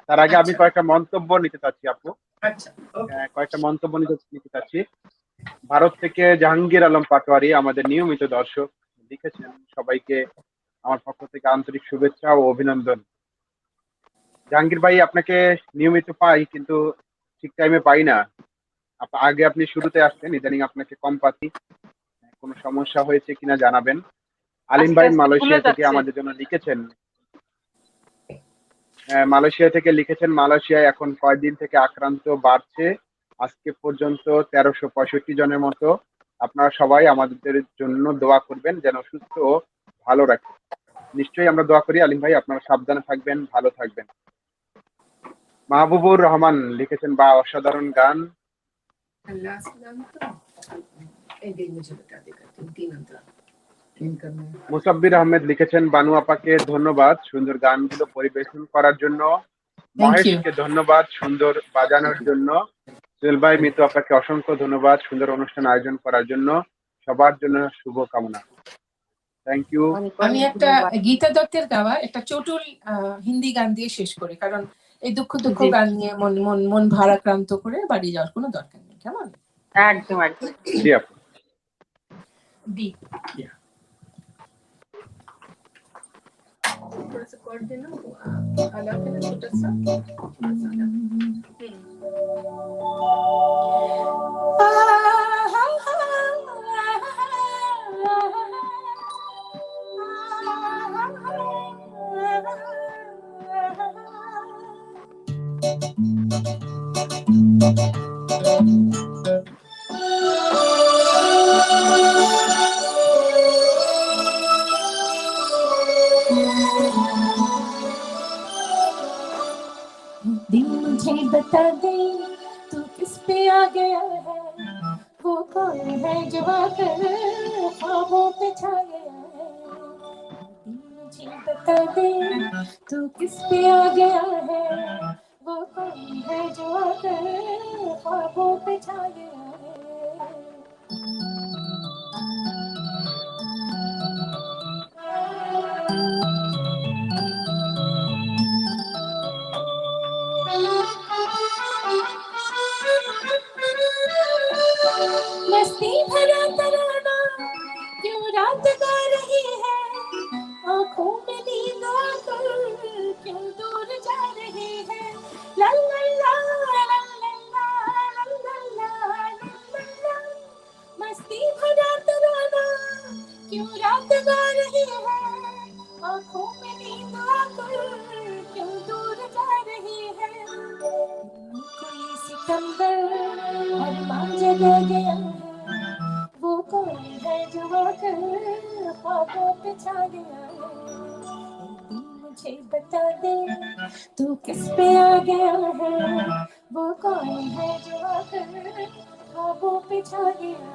তার আগে আমি আচ্ছা কয়েকটা মন্তব্য নিতে চাচ্ছি আপু। আচ্ছা ওকে। কয়েকটা মন্তব্য নিতে চাচ্ছি। ভারত থেকে জাহাঙ্গীর আলম পাটোয়ারি আমাদের নিয়মিত দর্শক লিখেছেন, সবাইকে আমার পক্ষ থেকে আন্তরিক শুভেচ্ছা ও অভিনন্দন। জাহাঙ্গীর ভাই, আপনাকে নিয়মিত পাই কিন্তু ঠিক টাইমে পাই না। আগে আপনি শুরুতে আসতেন, ইদানিং আপনাকে কম পাচ্ছি। কোনো সমস্যা হয়েছে কিনা জানাবেন। আলিম আস্তে ভাই আস্তে ভুলে মালয়েশিয়া থেকে যাচ্ছে। আমাদের জন্য লিখেছেন। মালয়েশিয়া থেকে লিখেছেন, মালয়েশিয়ায় এখন কয়দিন থেকে আক্রান্ত বাড়ছে, আজকে পর্যন্ত 1365 জনের মতো। আপনারা সবাই আমাদের জন্য দোয়া করবেন যেন সুস্থ ও ভালো রাখে। নিশ্চয়ই আমরা দোয়া করি আলিম ভাই, আপনারা সাবধানে থাকবেন, ভালো থাকবেন। মাহবুবুর রহমান লিখেছেন, বা অসাধারণ গান। लास्ट गान तो एक दिन मुझे बता देगा, तीन अंतरा तीन करना है। মুসাব্বির আহমেদ লিখেছেন, বানু আপাকে ধন্যবাদ সুন্দর গানগুলো পরিবেশন করার জন্য। Thank you. মহেশকে ধন্যবাদ সুন্দর বাজানোর জন্য। জুয়েল ভাই, মিতু আপনাকে অসংখ্য ধন্যবাদ সুন্দর অনুষ্ঠান আয়োজন করার জন্য। সবার জন্য শুভ কামনা। Thank you. অনেক আমি অনেক একটা ধন্যবাদ। গীতা দত্তের গাওয়া একটা চটুল হিন্দি গান দিয়ে শেষ করি, কারণ এই দুঃখ দুঃখ জি গান নিয়ে মন মন মন ভারাক্রান্ত করে বাড়ি যাওয়ার কোনো দরকার নেই, কেমন? একদম একদম। জি আপু। दी थोड़ा सा कर देना, वो अलग है ना छोटा सा, थोड़ा सा अलग। दिल मुझे बता दे तू किस पे आ गया है, वो कौन है जो आकर ख्वाबों पे छा गया है। दिल मुझे बता दे तू किस पे आ गया है, वो कौन है जो आकर ख्वाबों पे छा गया है। मस्ती भरा तराना क्यों रात गा रही है, आंखों में नींद आकर क्यों दूर जा रही है। ला ला ला ला ला ला ला ला ला। मस्ती भरा तराना क्यों रात गा रही है, आंखों में नींद आकर क्यों दूर जा रही है। कोई सितंबर अरमान जगा गया है, वो कौन है जो आकर ख्वाबों पे छा गया है। दिल मुझे बता दे तू किस पे आ गया है, वो कौन है जो आकर ख्वाबों पे छा गया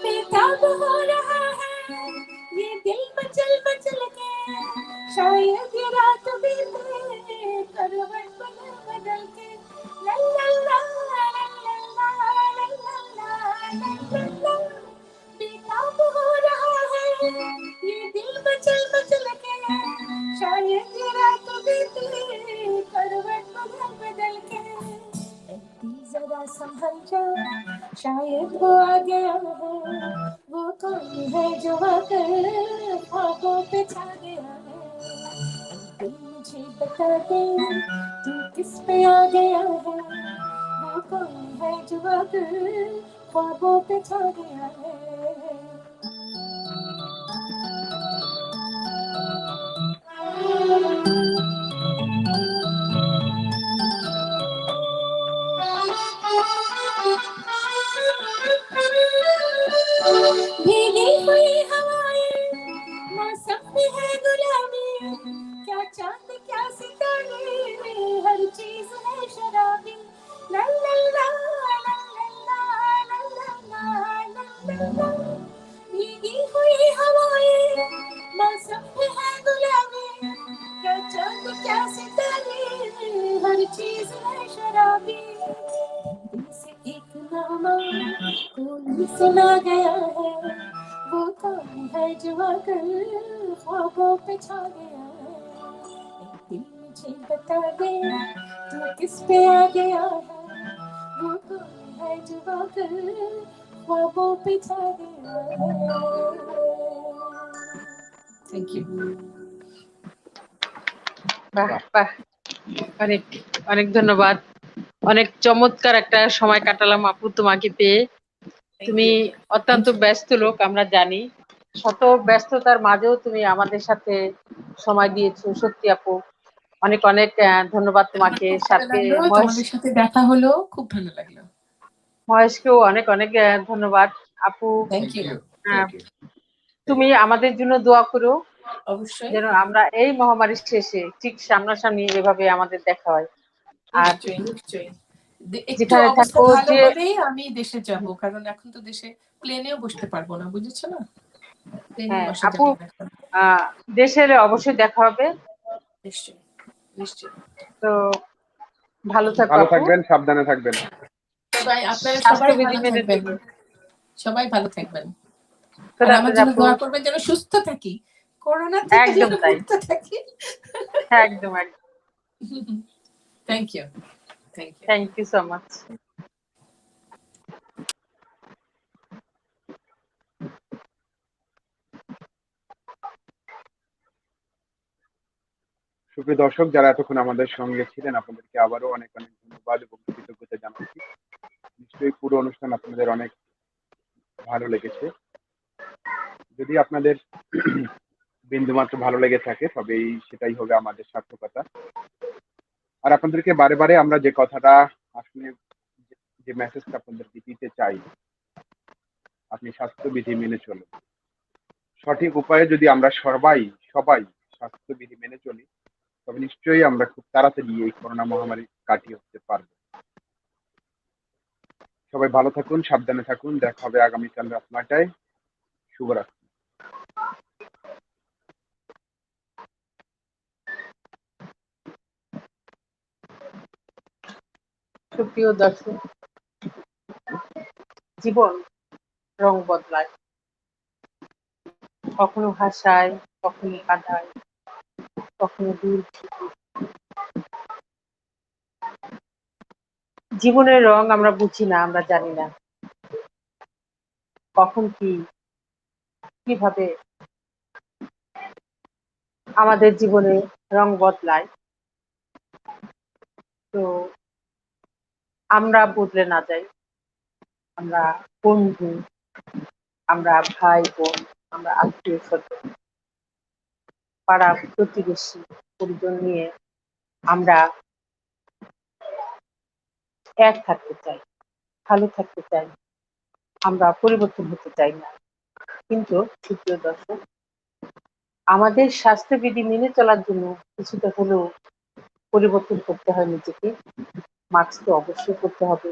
बेताब हो रहा है ये दिल मचल मचल के, शायद ये रात बीते करवट बदल बदल के। ला ला ला ला ला ला ला ला ला। बेताब हो रहा है ये दिल मचल मचल के, शायद ये रात बीते करवट बदल बदल के। जरा संभल जा शायद वो आ गया है, वो कौन है जो आकर ख्वाबों पे छा गया है। दिल मुझे बता दे तू किस पे आ गया है, वो कौन है जो आकर ख्वाबों पे छा गया है। भीगी हुई हवाएं मौसम में है गुलाबी, क्या क्या चांद क्या सितारे, हर चीज है शराबी। ला ला ला ला ला ला ला ला ला ला। भीगी हुई हवाएं मौसम पे है गुलाबी। क्या चांद क्या सितारे, हर चीज है शराबी। दिल से एक नामा कोई सुना गया है, वो कौन है जो आकर ख्वाबों पे छा गया है। एक दिल मुझे बता दे तू किस पे आ गया है, वो कौन है जो आकर ख्वाबों पे छा गया है। Thank you. বাহ বাহ, অনেক অনেক ধন্যবাদ। অনেক চমৎকার একটা সময় কাটালাম আপু তোমাকে পেয়ে। তুমি অত্যন্ত ব্যস্ত লোক আমরা জানি, শত ব্যস্ততার মাঝেও তুমি আমাদের সাথে সময় দিয়েছো। সত্যি আপু, অনেক অনেক ধন্যবাদ তোমাকে। খুব ভালো সাথে লাগলো, মহেশ, তোমাদের সাথে দেখা হলো, খুব ভালো লাগলো। মহেশকেও অনেক অনেক ধন্যবাদ আপু। Thank Thank you. you. আহ, Thank you. তুমি আমাদের জন্য দোয়া করো অবশ্যই, যেন আমরা এই মহামারীর শেষে ঠিক সামনাসামনি এভাবে আমাদের দেখা হয়। আর নিশ্চয়ই নিশ্চয়ই। একটু যেখানে অবস্থা থাকো ভালো যে, হলেই আমি দেশে যাব, কারণ এখন তো দেশে প্লেনেও বসতে পারবো না, বুঝেছো না? প্লেনেও হ্যাঁ বসা আপু, যাবে না এখন। দেশে এলে অবশ্যই দেখা হবে। নিশ্চয়ই নিশ্চয়ই। তো ভালো থাকো ভালো আপু, থাকবেন, সাবধানে থাকবেন। সবাই আপনারা সবাই স্বাস্থ্যবিধি ভালো মেনে থাকবেন, চলুন। সবাই ভালো থাকবেন। আর খোদা আমার হাফেজ জন্য আপু। দোয়া করবেন যেন সুস্থ থাকি, করোনা থেকে একদম যেন তাই, মুক্ত থাকি। একদম একদম। Thank you, thank you. Thank you so much. সুপ্রিয় দর্শক, যারা এতক্ষণ আমাদের সঙ্গে ছিলেন, আপনাদেরকে আবারও অনেক অনেক ধন্যবাদ এবং কৃতজ্ঞতা জানাচ্ছি। নিশ্চয়ই পুরো অনুষ্ঠান আপনাদের অনেক ভালো লেগেছে। যদি আপনাদের বিন্দুমাত্র ভালো লেগে থাকে, তবেই সেটাই হবে আমাদের সার্থকতা। আর আপনাদেরকে বারে বারে আমরা যে কথাটা আসলে, যে মেসেজটা আপনাদেরকে দিতে চাই, আপনি স্বাস্থ্যবিধি মেনে চলুন। সঠিক উপায়ে যদি আমরা সবাই স্বাস্থ্যবিধি মেনে চলি, তবে নিশ্চয়ই আমরা খুব তাড়াতাড়ি এই করোনা মহামারী কাটিয়ে উঠতে পারবো। সবাই ভালো থাকুন, সাবধানে থাকুন। দেখা হবে আগামীকাল রাত ৯টায়। শুভরাত্রি। সুপ্রিয় দর্শক, জীবন রং বদলায়, কখনো হাসায়, কখনো কাঁদায়, কখনো দূর থেকে। জীবনের রং আমরা বুঝি না, আমরা জানি না কখন কি কিভাবে আমাদের জীবনে রং বদলায়। তো আমরা বদলে না যাই, আমরা বন্ধু, আমরা ভাই বোন, আমরা আত্মীয় স্বজন, পাড়া প্রতিবেশী, পরিজন নিয়ে আমরা এক থাকতে চাই, ভালো থাকতে চাই, আমরা পরিবর্তন হতে চাই না। কিন্তু সুপ্রিয় দর্শক, আমাদের স্বাস্থ্যবিধি মেনে চলার জন্য কিছুটা হলেও পরিবর্তন করতে হয় নিজেকে। মাস্ক তো অবশ্যই করতে হবে,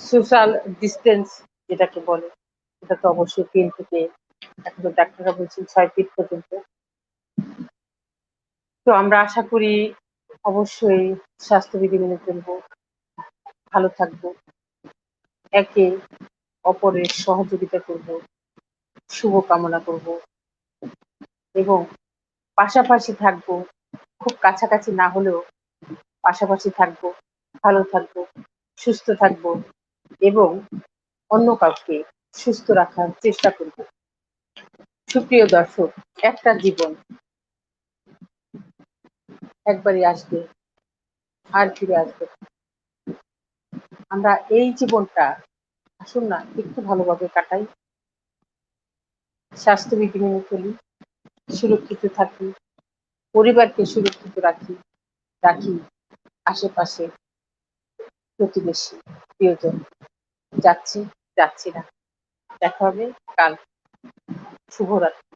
সোশ্যাল ডিস্টেন্স যেটাকে বলে, এটা তো অবশ্যই ৩ থেকে, এখন তো ডাক্তাররা বলছেন ৬ ফিট পর্যন্ত। তো আমরা আশা করি অবশ্যই স্বাস্থ্যবিধি মেনে চলবো, ভালো থাকবো, একে অপরের সহযোগিতা করব, শুভ কামনা করব এবং পাশাপাশি থাকবো। খুব কাছাকাছি না হলেও পাশাপাশি থাকবো, ভালো থাকবো, সুস্থ থাকবো এবং অন্য কাউকে সুস্থ রাখার চেষ্টা করব। সুপ্রিয় দর্শক, একটা জীবন একবারই আসবে, আর ফিরে আসবে না। আমরা এই জীবনটা আসুন না একটু ভালোভাবে কাটাই, স্বাস্থ্যবিধি মেনে চলি, সুরক্ষিত থাকি, পরিবারকে সুরক্ষিত রাখি আশেপাশে প্রতিবেশী, প্রিয়জন। যাচ্ছি না, দেখা হবে কাল। শুভরাত্রি।